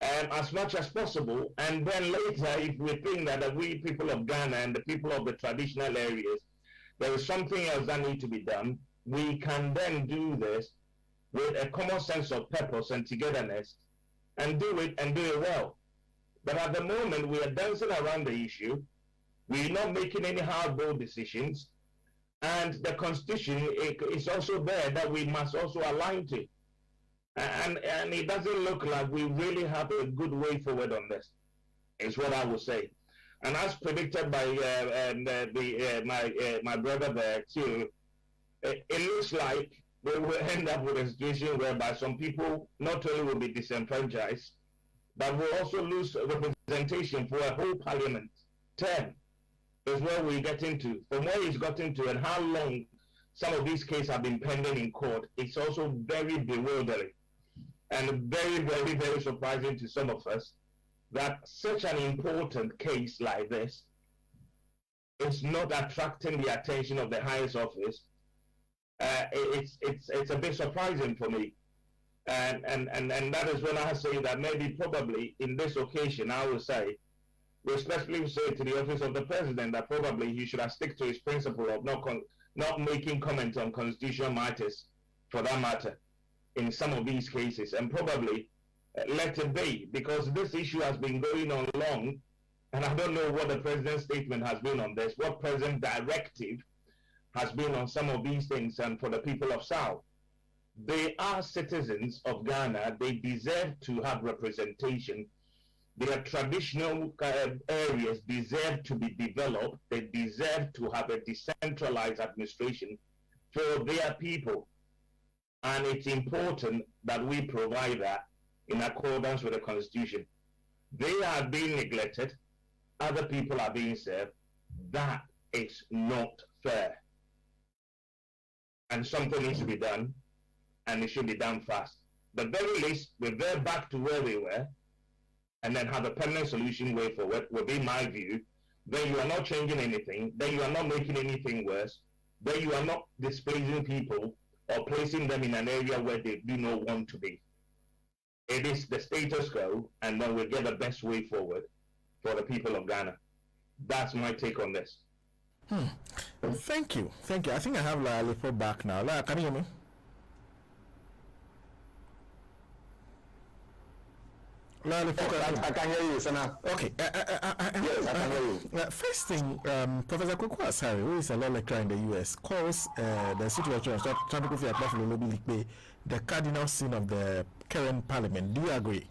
as much as possible. And then later, if we think that we people of Ghana and the people of the traditional areas, there is something else that needs to be done, we can then do this with a common sense of purpose and togetherness and do it well. But at the moment, we are dancing around the issue. We're not making any hard, bold decisions. And the Constitution is also there that we must also align to. And it doesn't look like we really have a good way forward on this, is what I would say. And as predicted by my brother there too, it looks like we will end up with a situation whereby some people not only will be disenfranchised, but will also lose representation for a whole parliament term. Is where we get into. From where it's gotten to and how long some of these cases have been pending in court, it's also very bewildering and very, very, very surprising to some of us that such an important case like this is not attracting the attention of the highest office. It's a bit surprising for me. And that is when I say that maybe probably in this occasion, I will say, we especially say to the office of the president that probably he should have stick to his principle of not making comments on constitutional matters, for that matter, in some of these cases, and probably let it be, because this issue has been going on long, and I don't know what the president's statement has been on this, what president's directive has been on some of these things, and for the people of South. They are citizens of Ghana. They deserve to have representation. Their traditional areas deserve to be developed. They deserve to have a decentralized administration for their people. And it's important that we provide that in accordance with the Constitution. They are being neglected. Other people are being served. That is not fair. And something needs to be done, and it should be done fast. But very least, we're there back to where we were, and then have a permanent solution way forward, would be my view. Then you are not changing anything, then you are not making anything worse, then you are not displacing people or placing them in an area where they do not want to be. It is the status quo, and then we'll get the best way forward for the people of Ghana. That's my take on this. Thank you. I think I have Alifo back now. Can you hear me? I can hear you, Sena. Okay. Yes, I can hear you. First thing, Professor Koko Asare, who is a law lecturer in the US, calls the situation of Kofi Akpafo the cardinal sin of the current parliament. Do you agree?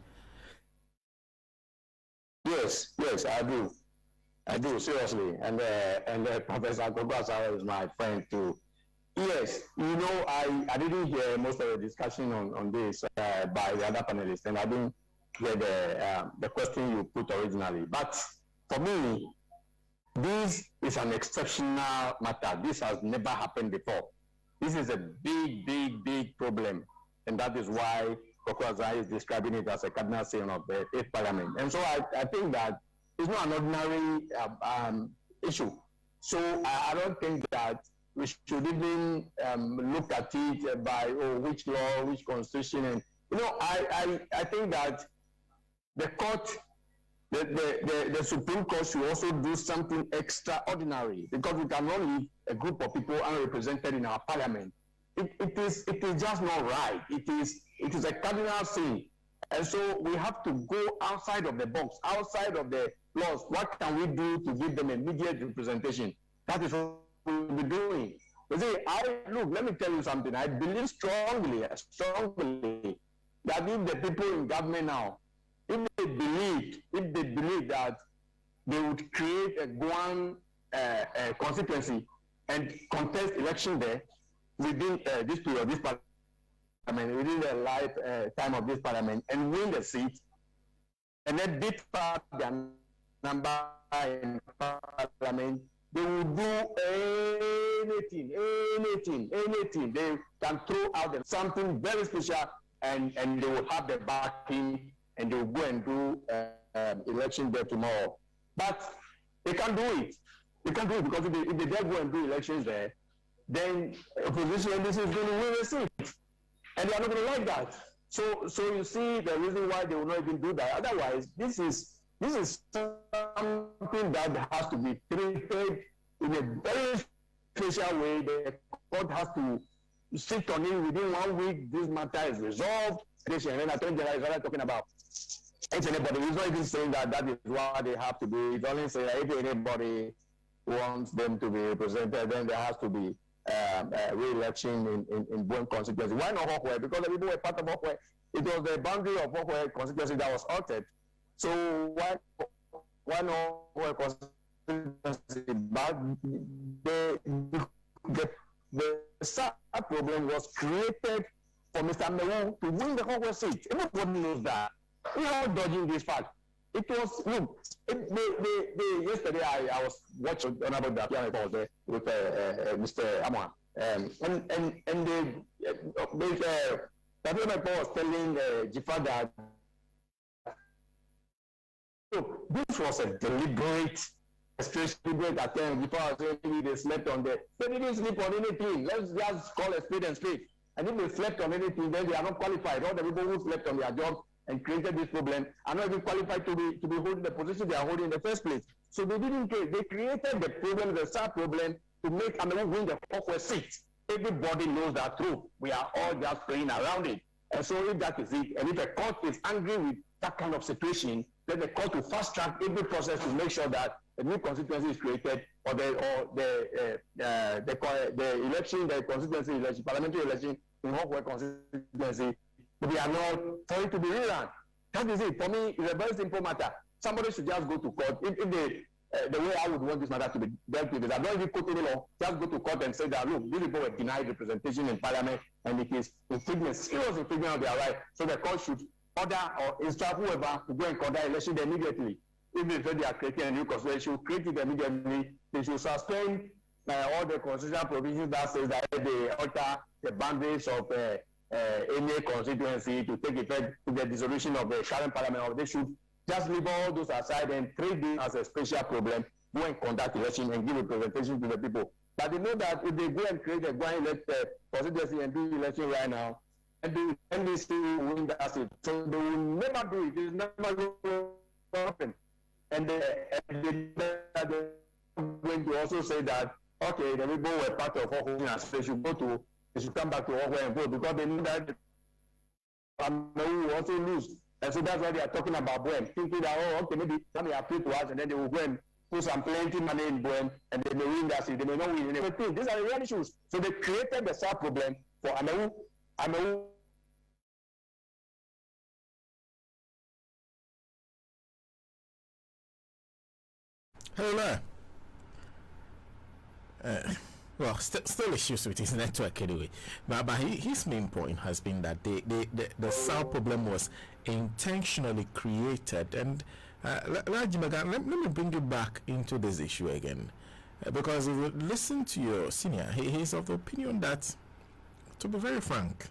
Yes, I do, seriously. And Professor Koko Asare is my friend too. Yes, you know, I didn't hear most of the discussion on this by the other panelists, and I didn't hear the question you put originally. But for me, this is an exceptional matter. This has never happened before. This is a big problem, and that is why Koko Asare is describing it as a cardinal sin of the 8th Parliament. And so I think that it's not an ordinary issue. So I don't think that we should even look at it by which law, which constitution, and you know, I think that the court, the Supreme Court should also do something extraordinary, because we cannot leave a group of people unrepresented in our parliament. It is just not right. It is a cardinal sin, and so we have to go outside of the box, outside of the laws. What can we do to give them immediate representation? That is what we'll be doing. You see, let me tell you something. I believe strongly that if the people in government now, if they believe that they would create a Guam constituency and contest election there, within this period, this parliament, within the lifetime of this parliament, and win the seat, and then beat up their number in parliament, they will do anything. They can throw out something very special, and they will have the backing, and they will go and do election there tomorrow. But they can't do it. They can't do it because if they dare go and do elections there, then opposition this is going to win the seat, and they are not going to like that. So you see the reason why they will not even do that. Otherwise, this is something that has to be treated in a very special way. The court has to sit on it within 1 week. This matter is resolved. And then Attorney General is already talking about if anybody. He's not even saying that is what they have to do. He's only saying that if anybody wants them to be represented, then there has to be re-election in Bowen constituency. Why not Hokwe? Because the people were part of Hokwe. It was the boundary of Hokwe constituency that was altered. So why not Hokwe constituency? But the sad problem was created for Mr. Mewu to win the Hokwe seat. Everybody knows that. We are not dodging this fact. It was, look, yesterday I was watching Honorable Dapian was there with Mr. Amwan. And Dapian was telling Jifa that, look, this was a deliberate attempt. Jifa was saying maybe they slept on there. They didn't sleep on anything. Let's just call a spade and spade. And if they slept on anything, then they are not qualified. All the people who slept on their job and created this problem are not even qualified to be holding the position they are holding in the first place. So they didn't create. They created the problem, the sad problem, to make Amewu win the Hokwe seat. Everybody knows that truth. We are all just playing around it. And so if that is it, and if the court is angry with that kind of situation, then the court will fast track every process to make sure that a new constituency is created, or the election, the constituency election, parliamentary election in Hokwe constituency. We are not for it to be rerun. That is it. For me, it's a very simple matter. Somebody should just go to court. If the way I would want this matter to be dealt with is I don't even quote any law. Just go to court and say that, look, these people were denied representation in parliament, and it is infringement, serious infringement of their right. So the court should order or instruct whoever to go and conduct election immediately. If they say they are creating a new constitution, they should create it immediately. They should suspend all the constitutional provisions that says that they alter the boundaries of any constituency to take effect to the dissolution of the current parliament, or they should just leave all those aside and treat this as a special problem, go and conduct election and give representation to the people. But they know that if they go and create a constituency and do election right now, and the NDC will win that seat. So they will never do it. It's never going to happen. And they're going to also say that, okay, the people were part of Hokwe, and they should come back to Hokwe and vote, because they know that they will also lose. And so that's why they are talking about Bowen, thinking that, oh, okay, maybe some may appeal to us, and then they will go and put some plenty money in Bowen, and they may win that seat. They may not win anything. These are the real issues. So they created the sad problem for Amewu. Hello. Well, still issues with his network anyway. But his main point has been that the SAL problem was intentionally created. And Dzimega, let me bring you back into this issue again. Because if you listen to your senior, he's of the opinion that, to be very frank,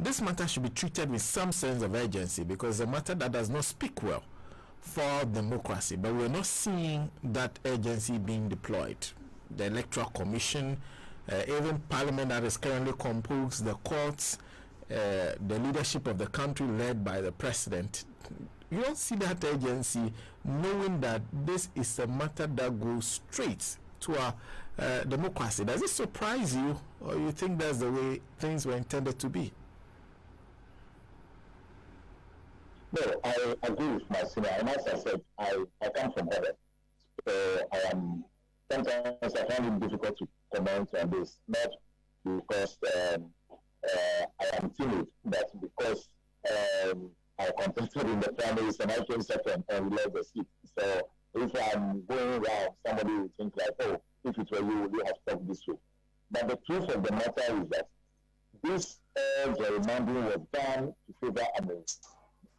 this matter should be treated with some sense of urgency, because a matter that does not speak well for democracy. But we're not seeing that urgency being deployed. The Electoral Commission, even Parliament that is currently composed, the courts, the leadership of the country led by the President. You don't see that urgency, knowing that this is a matter that goes straight to our democracy. Does it surprise you, or you think that's the way things were intended to be? No, I agree with my senior. And as I said, I come from Ghana. So I am, sometimes I find it difficult to comment on this, not because I am timid, but because I contested in the primaries and I came second and we lost the seat. So if I'm going around, somebody will think like, oh, if it were you, would you have talked this way? But the truth of the matter is that this gerrymandering was done to favor America.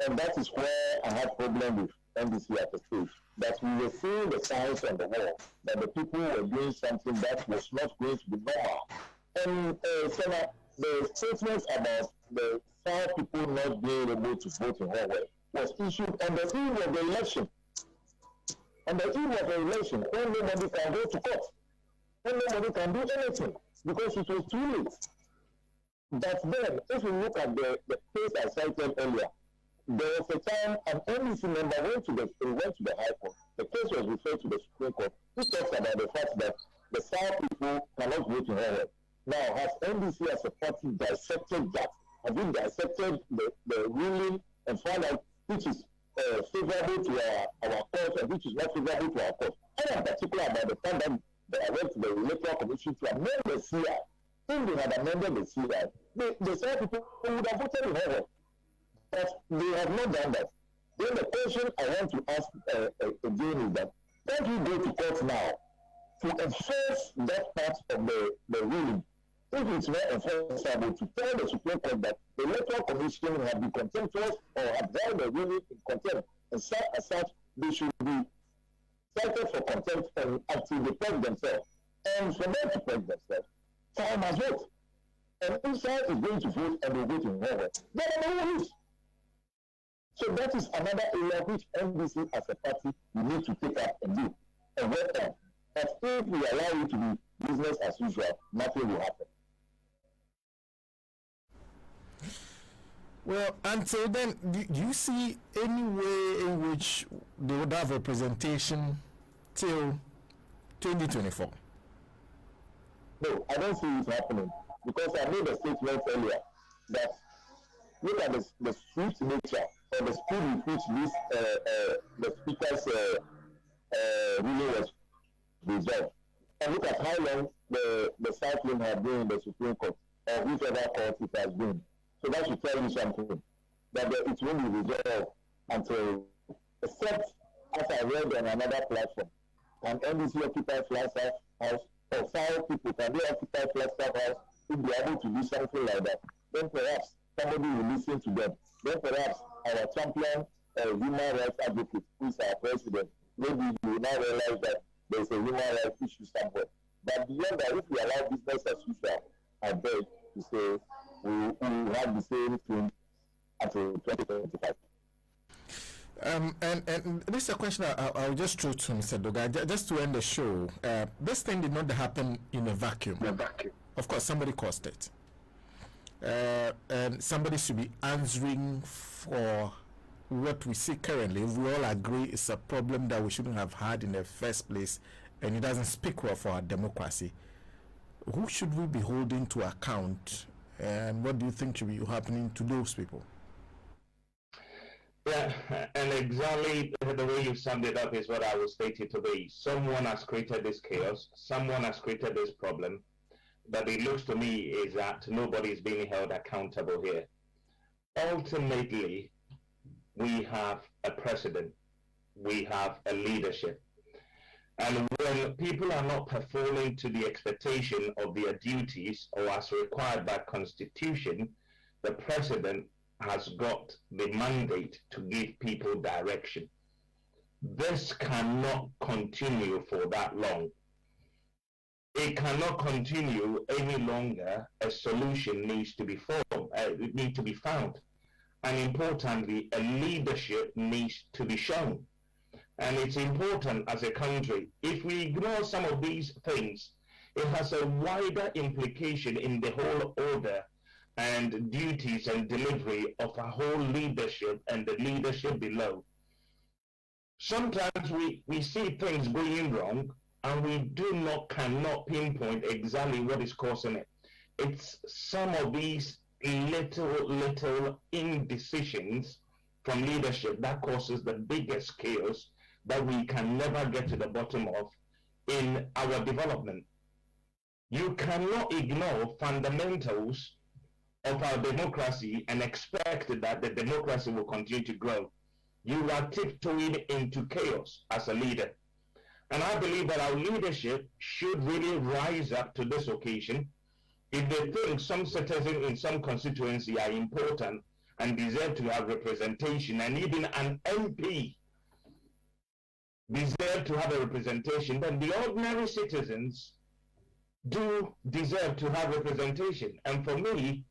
And that is where I had problem with NDC at the stage. That we were seeing the signs on the wall that the people were doing something that was not going to be normal. And Sena, the statements about the South people not being able to vote in Hawaii was issued on the eve of the election. On the eve of the election, when nobody can go to court, when nobody can do anything, because it was too late. But then, if you look at the case I cited earlier, there was a time an NDC member went to the High Court. The case was referred to the Supreme Court. He talks about the fact that the South people cannot vote in Hawaii. Now, has NDC as a party dissected that? Have we dissected the ruling and found out which is favorable to our cause and which is not favorable to our cause? I am particular about the fact that I went to the Electoral Commission to amend the CI. If they had amended the CI, the South people would have voted in Hawaii. But they have not done that. Then the question I want to ask again is that, can't we go to court now to enforce that part of the ruling? If it's not enforceable, to tell the Supreme Court that the Electoral Commission have been contemptuous or have held the ruling in contempt, and as such, they should be cited for contempt until they pledge themselves. And for them to pledge themselves, South must vote. And if South is going to vote and they vote in Hawaii, then they will lose. So that is another area which NDC as a party we need to take up and do and work on. But if we allow it to be business as usual, nothing will happen. Well, until then, do you see any way in which they would have representation till 2024? No, I don't see it happening because I made a statement earlier that look at the swift nature or the speed with which this the speaker's ruling was resolved, and look at how long the cycling had been in the Supreme Court or whichever court it has been. So that should tell you something that it won't be resolved until, except as I read on another platform, can NDC occupy Flagstaff House or 5 people can they occupy Flagstaff House if they are able to do something like that? Then perhaps somebody will listen to them. Then perhaps our champion human rights advocate, who is our president, maybe we will now realize that there is a human rights issue somewhere. But beyond that, if we allow business as usual, I beg to say we will have the same thing until 2025. And this is a question I'll just throw to Mr. Dogah, just to end the show. This thing did not happen in a vacuum. Of course, somebody caused it. And somebody should be answering for what we see currently. If we all agree it's a problem that we shouldn't have had in the first place, and it doesn't speak well for our democracy, who should we be holding to account, and what do you think should be happening to those people? Yeah, and exactly the way you summed it up is what I was stating today. Someone has created this chaos, someone has created this problem, but it looks to me is that nobody is being held accountable here. Ultimately, we have a president, we have a leadership. And when people are not performing to the expectation of their duties or as required by Constitution, the president has got the mandate to give people direction. This cannot continue for that long. It cannot continue any longer. A solution needs to be found. And importantly, a leadership needs to be shown. And it's important as a country, if we ignore some of these things, it has a wider implication in the whole order and duties and delivery of our whole leadership and the leadership below. Sometimes we see things going wrong and we cannot pinpoint exactly what is causing it. It's some of these little indecisions from leadership that causes the biggest chaos that we can never get to the bottom of in our development. You cannot ignore fundamentals of our democracy and expect that the democracy will continue to grow. You are tiptoeing into chaos as a leader. And I believe that our leadership should really rise up to this occasion. If they think some citizens in some constituency are important and deserve to have representation, and even an MP deserve to have a representation, then the ordinary citizens do deserve to have representation. And for me,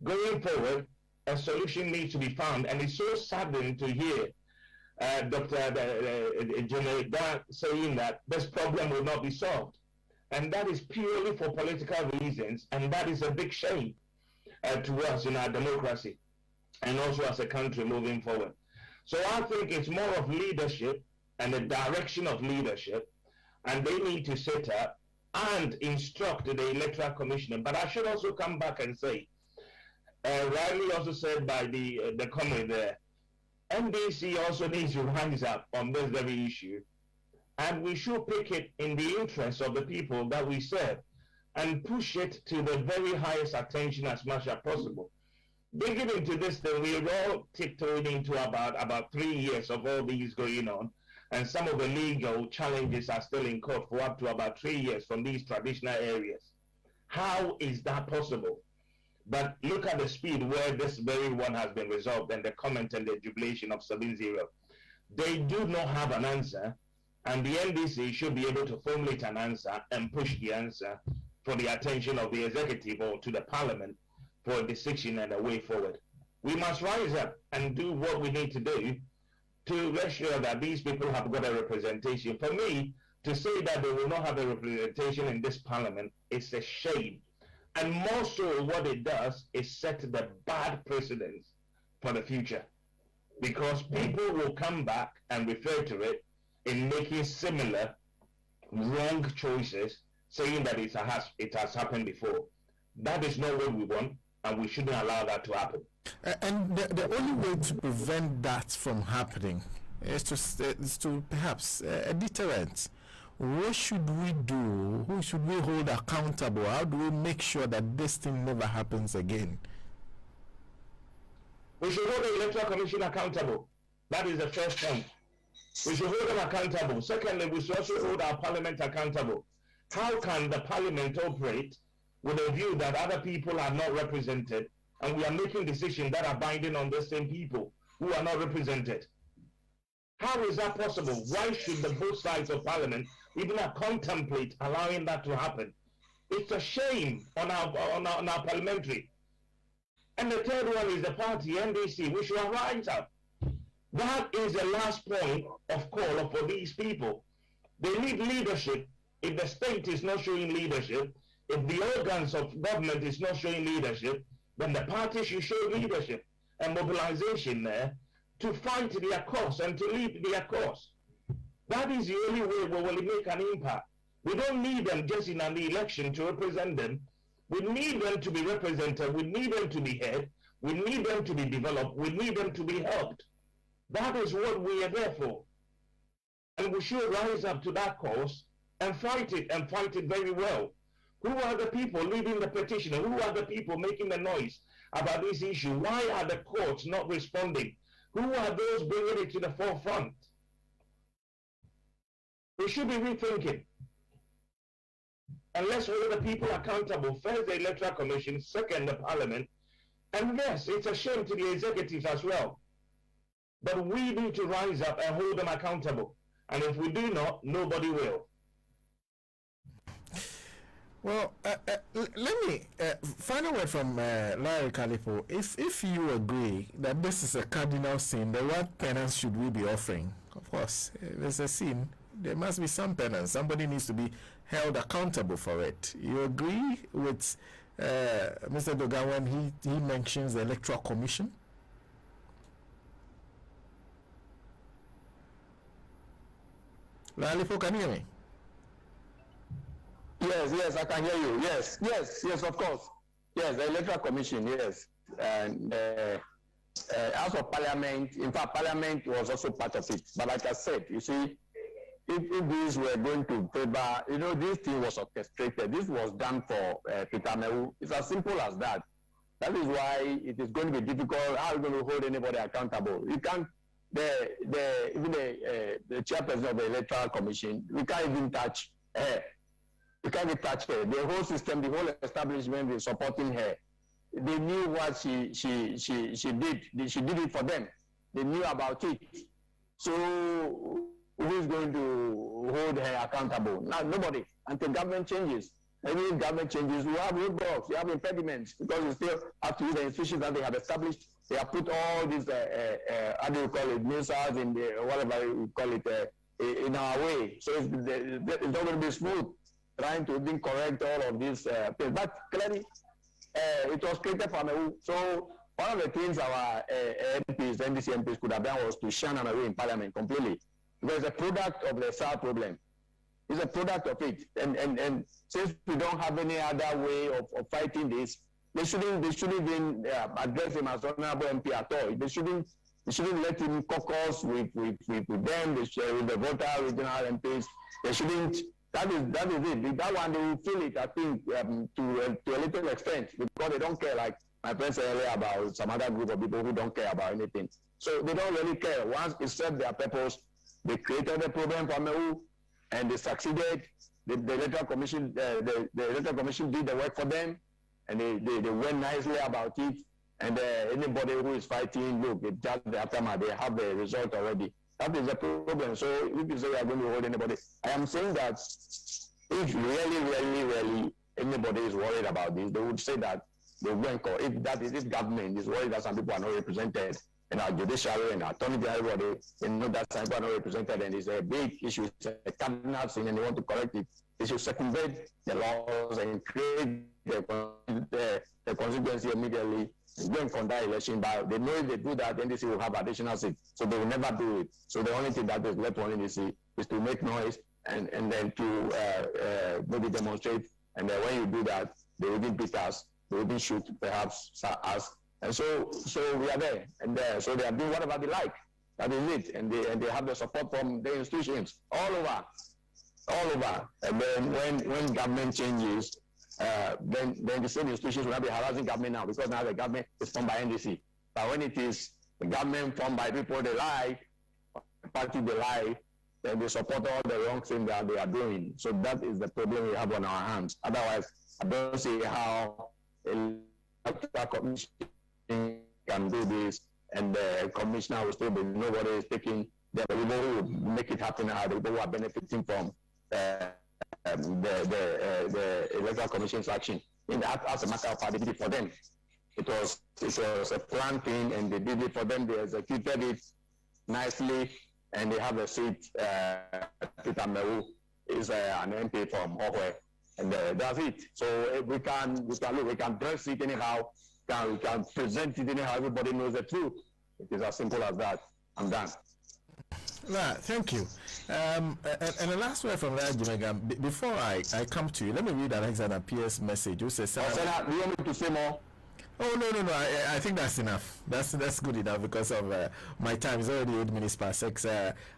going forward, a solution needs to be found. And it's so saddening to hear Dr. Dzimega saying that this problem will not be solved. And that is purely for political reasons, and that is a big shame to us in our democracy and also as a country moving forward. So I think it's more of leadership and the direction of leadership, and they need to set up and instruct the Electoral Commission. But I should also come back and say, Riley also said by the comment there, NDC also needs to rise up on this very issue, and we should pick it in the interest of the people that we serve and push it to the very highest attention as much as possible. Digging into this thing, we're all tiptoeing into about 3 years of all these going on, and some of the legal challenges are still in court for up to about 3 years from these traditional areas. How is that possible? But look at the speed where this very one has been resolved, and the comment and the jubilation of 7-0. They do not have an answer, and the NDC should be able to formulate an answer and push the answer for the attention of the executive or to the parliament for a decision and a way forward. We must rise up and do what we need to do to make sure that these people have got a representation. For me, to say that they will not have a representation in this parliament is a shame. And more so, what it does is set the bad precedents for the future, because people will come back and refer to it in making similar wrong choices, saying that it has happened before. That is not what we want, and we shouldn't allow that to happen. And the only way to prevent that from happening is to perhaps a deterrent. What should we do? Who should we hold accountable? How do we make sure that this thing never happens again? We should hold the Electoral Commission accountable. That is the first thing. We should hold them accountable. Secondly, we should also hold our parliament accountable. How can the parliament operate with a view that other people are not represented, and we are making decisions that are binding on the same people who are not represented? How is that possible? Why should the both sides of parliament even contemplate allowing that to happen? It's a shame on our parliamentary. And the third one is the party, NDC. We should rise up. That is the last point of call for these people. They need leadership. If the state is not showing leadership, if the organs of government is not showing leadership, then the party should show leadership and mobilization there to fight their cause and to lead their cause. That is the only way we will make an impact. We don't need them just in an election to represent them. We need them to be represented. We need them to be heard. We need them to be developed. We need them to be helped. That is what we are there for. And we should rise up to that cause and fight it very well. Who are the people leading the petition? Who are the people making the noise about this issue? Why are the courts not responding? Who are those bringing it to the forefront? We should be rethinking. And let's hold the people accountable. First, the Electoral Commission. Second, the Parliament. And yes, it's a shame to the executive as well. But we need to rise up and hold them accountable. And if we do not, nobody will. Well, let me final word from Larry Alifo. If you agree that this is a cardinal sin, then what penance should we be offering? Of course, if there's a sin, there must be some penance. Somebody needs to be held accountable for it. You agree with Mr. Dogah when he mentions the Electoral Commission? Alifo, can you hear me? Yes, I can hear you. Yes, of course. Yes, the Electoral Commission, yes. And House of Parliament, in fact, Parliament was also part of it. But like I said, you see, if these were going to favor, this thing was orchestrated. This was done for Peter Mehu. It's as simple as that. That is why it is going to be difficult. How are you going to hold anybody accountable? You can't even the chairperson of the Electoral Commission, we can't even touch her. We can't even touch her. The whole system, the whole establishment is supporting her. They knew what she did. She did it for them. They knew about it. So who's going to hold her accountable? Now, nobody. Until government changes. Any government changes, we have roadblocks, we have impediments, because we still have to use the institutions that they have established. They have put all these, how do you call it, missiles in the, whatever you call it, in our way. So it's not going to be smooth, trying to even correct all of these things. But clearly, it was created from a. So one of the things our MPs, NDC MPs could have done was to shun them away in Parliament completely. Because it's a product of the SAR problem. It's a product of it. And since we don't have any other way of fighting this, they shouldn't even address him as honorable MP at all. They shouldn't let him caucus with them, with the voter regional MPs. They shouldn't. That is it. That one, they will feel it, I think, to a little extent, because they don't care, like my friend said earlier about some other group of people who don't care about anything. So they don't really care. Once it served their purpose, they created a problem for MEU, and they succeeded. The Electoral Commission, the Electoral Commission did the work for them, and they went nicely about it. And anybody who is fighting, look, it just aftermath, they have the result already. That is the problem. So if you say you are going to hold anybody, I am saying that if really anybody is worried about this, they would say that they won't call. If government is worried that some people are not represented in our judiciary and our attorney general, they know that some people are not represented, and it's a big issue, it's a cardinal sin, and they want to correct it. They should circumvent the laws and create the constituency immediately. Go and conduct election, but they know if they do that, NDC will have additional seats. So they will never do it. So the only thing that is left for NDC is to make noise and then to maybe demonstrate. And then when you do that, they will even beat us. They will even shoot perhaps us. And so we are there. And so they are doing whatever they like. That is it. And they have the support from the institutions all over. And then when government changes, then the same institutions will not be harassing government now, because now the government is formed by NDC. But when it is the government formed by people they like, party they like, then they support all the wrong things that they are doing. So that is the problem we have on our hands. Otherwise, I don't see how a commission can do this, and the commissioner will still be, nobody is taking the people who will make it happen, are the people who are benefiting from the Electoral Commission's action. As a matter of fact, they did it for them. It was a planned thing, and they did it for them. They executed it nicely, and they have a seat. Peter Meru is an MP from Ohwe, and that's it. So we can dress it anyhow. We can present it anyhow. Everybody knows the truth. It is as simple as that. I'm done. Right, thank you. And the last word from that, Dzimega, before I come to you, let me read Alexander Pierce's message. Who says, Sena, do you want me to say more? Oh, no. I think that's enough. That's good enough, because of my time is already 8 minutes past 6.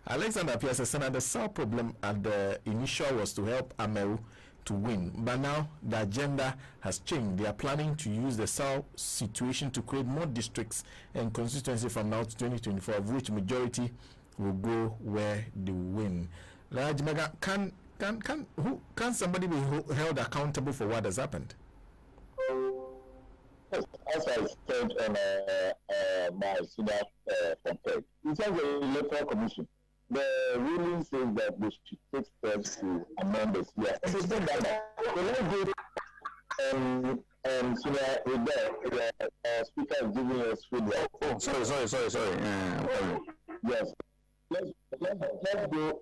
Alexander Pierce says, Sena, the sole problem at the initial was to help Ameru to win. But now the agenda has changed. They are planning to use the South situation to create more districts and constituency from now to 2024, of which majority will go where they win. Dzimega, can somebody be held accountable for what has happened? As I said on my senior complaint, in terms of the Electoral Commission, the ruling says that they should take steps to amend the CR. And they did that. So let's do senior with the speaker is giving us feedback. Oh, sorry. Yes. Let's go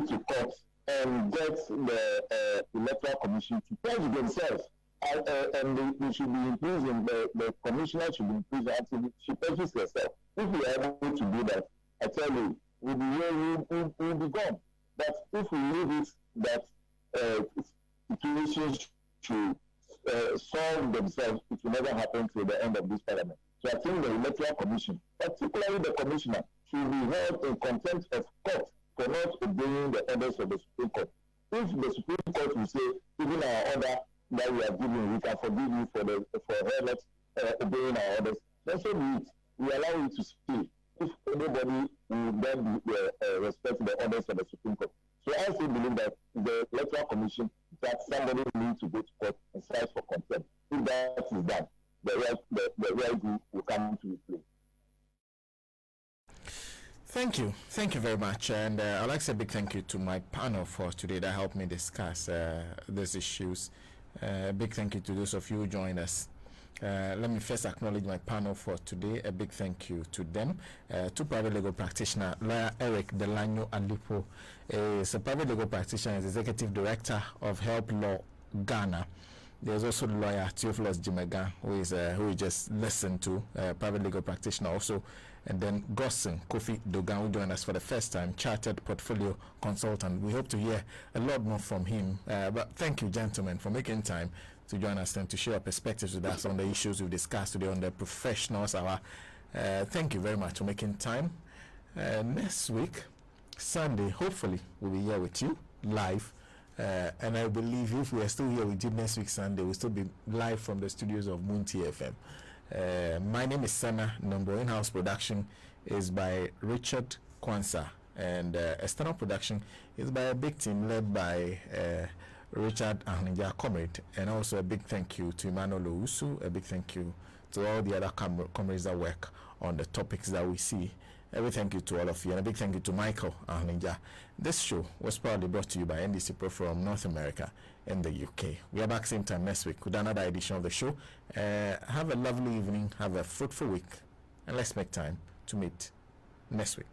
to court and get the Electoral Commission to pledge themselves. And they should be in prison. The commissioner should be in prison until she pledges herself. If we are able to do that, I tell you, we'll be gone. But if we leave it that situations should solve themselves, it will never happen till the end of this parliament. So I think the Electoral Commission, particularly the commissioner, should be held in contempt of court for not obeying the orders of the Supreme Court. If the Supreme Court will say, even our order that we are giving, we can forgive you for her not obeying our orders, then so be it. We allow you to stay. if anybody will then be respect the orders of the Supreme Court. So I also believe that the Electoral Commission, that somebody needs to go to court and cite for contempt. If that is done, the right will come to play. Thank you very much, and I'd like to say a big thank you to my panel for today that helped me discuss these issues. Big thank you to those of you who joined us. Let me first acknowledge my panel for today. A big thank you to them. To private legal practitioner, lawyer Eric Delano Alifo is a private legal practitioner and executive director of Help Law Ghana. There's also lawyer Theophilus Dzimega, who we just listened to, private legal practitioner also, and then Godson, Kofi, Dogah, who joined us for the first time, chartered portfolio consultant. We hope to hear a lot more from him. But thank you, gentlemen, for making time to join us and to share perspectives with us on the issues we've discussed today on the professionals hour. Thank you very much for making time. Next week, Sunday, hopefully, we'll be here with you live. And I believe if we are still here with you next week Sunday, we'll still be live from the studios of Munti FM. My name is Sena Nombo. In-house production is by Richard Kwanzaa, and external production is by a big team led by Richard Ahninja Comrade. And also a big thank you to Emmanuel Owusu, a big thank you to all the other comrades that work on the topics that we see. A big thank you to all of you, and a big thank you to Michael Ahninja. This show was proudly brought to you by NDC Pro from North America and the UK. We are back same time next week with another edition of the show. Have a lovely evening, have a fruitful week, and let's make time to meet next week.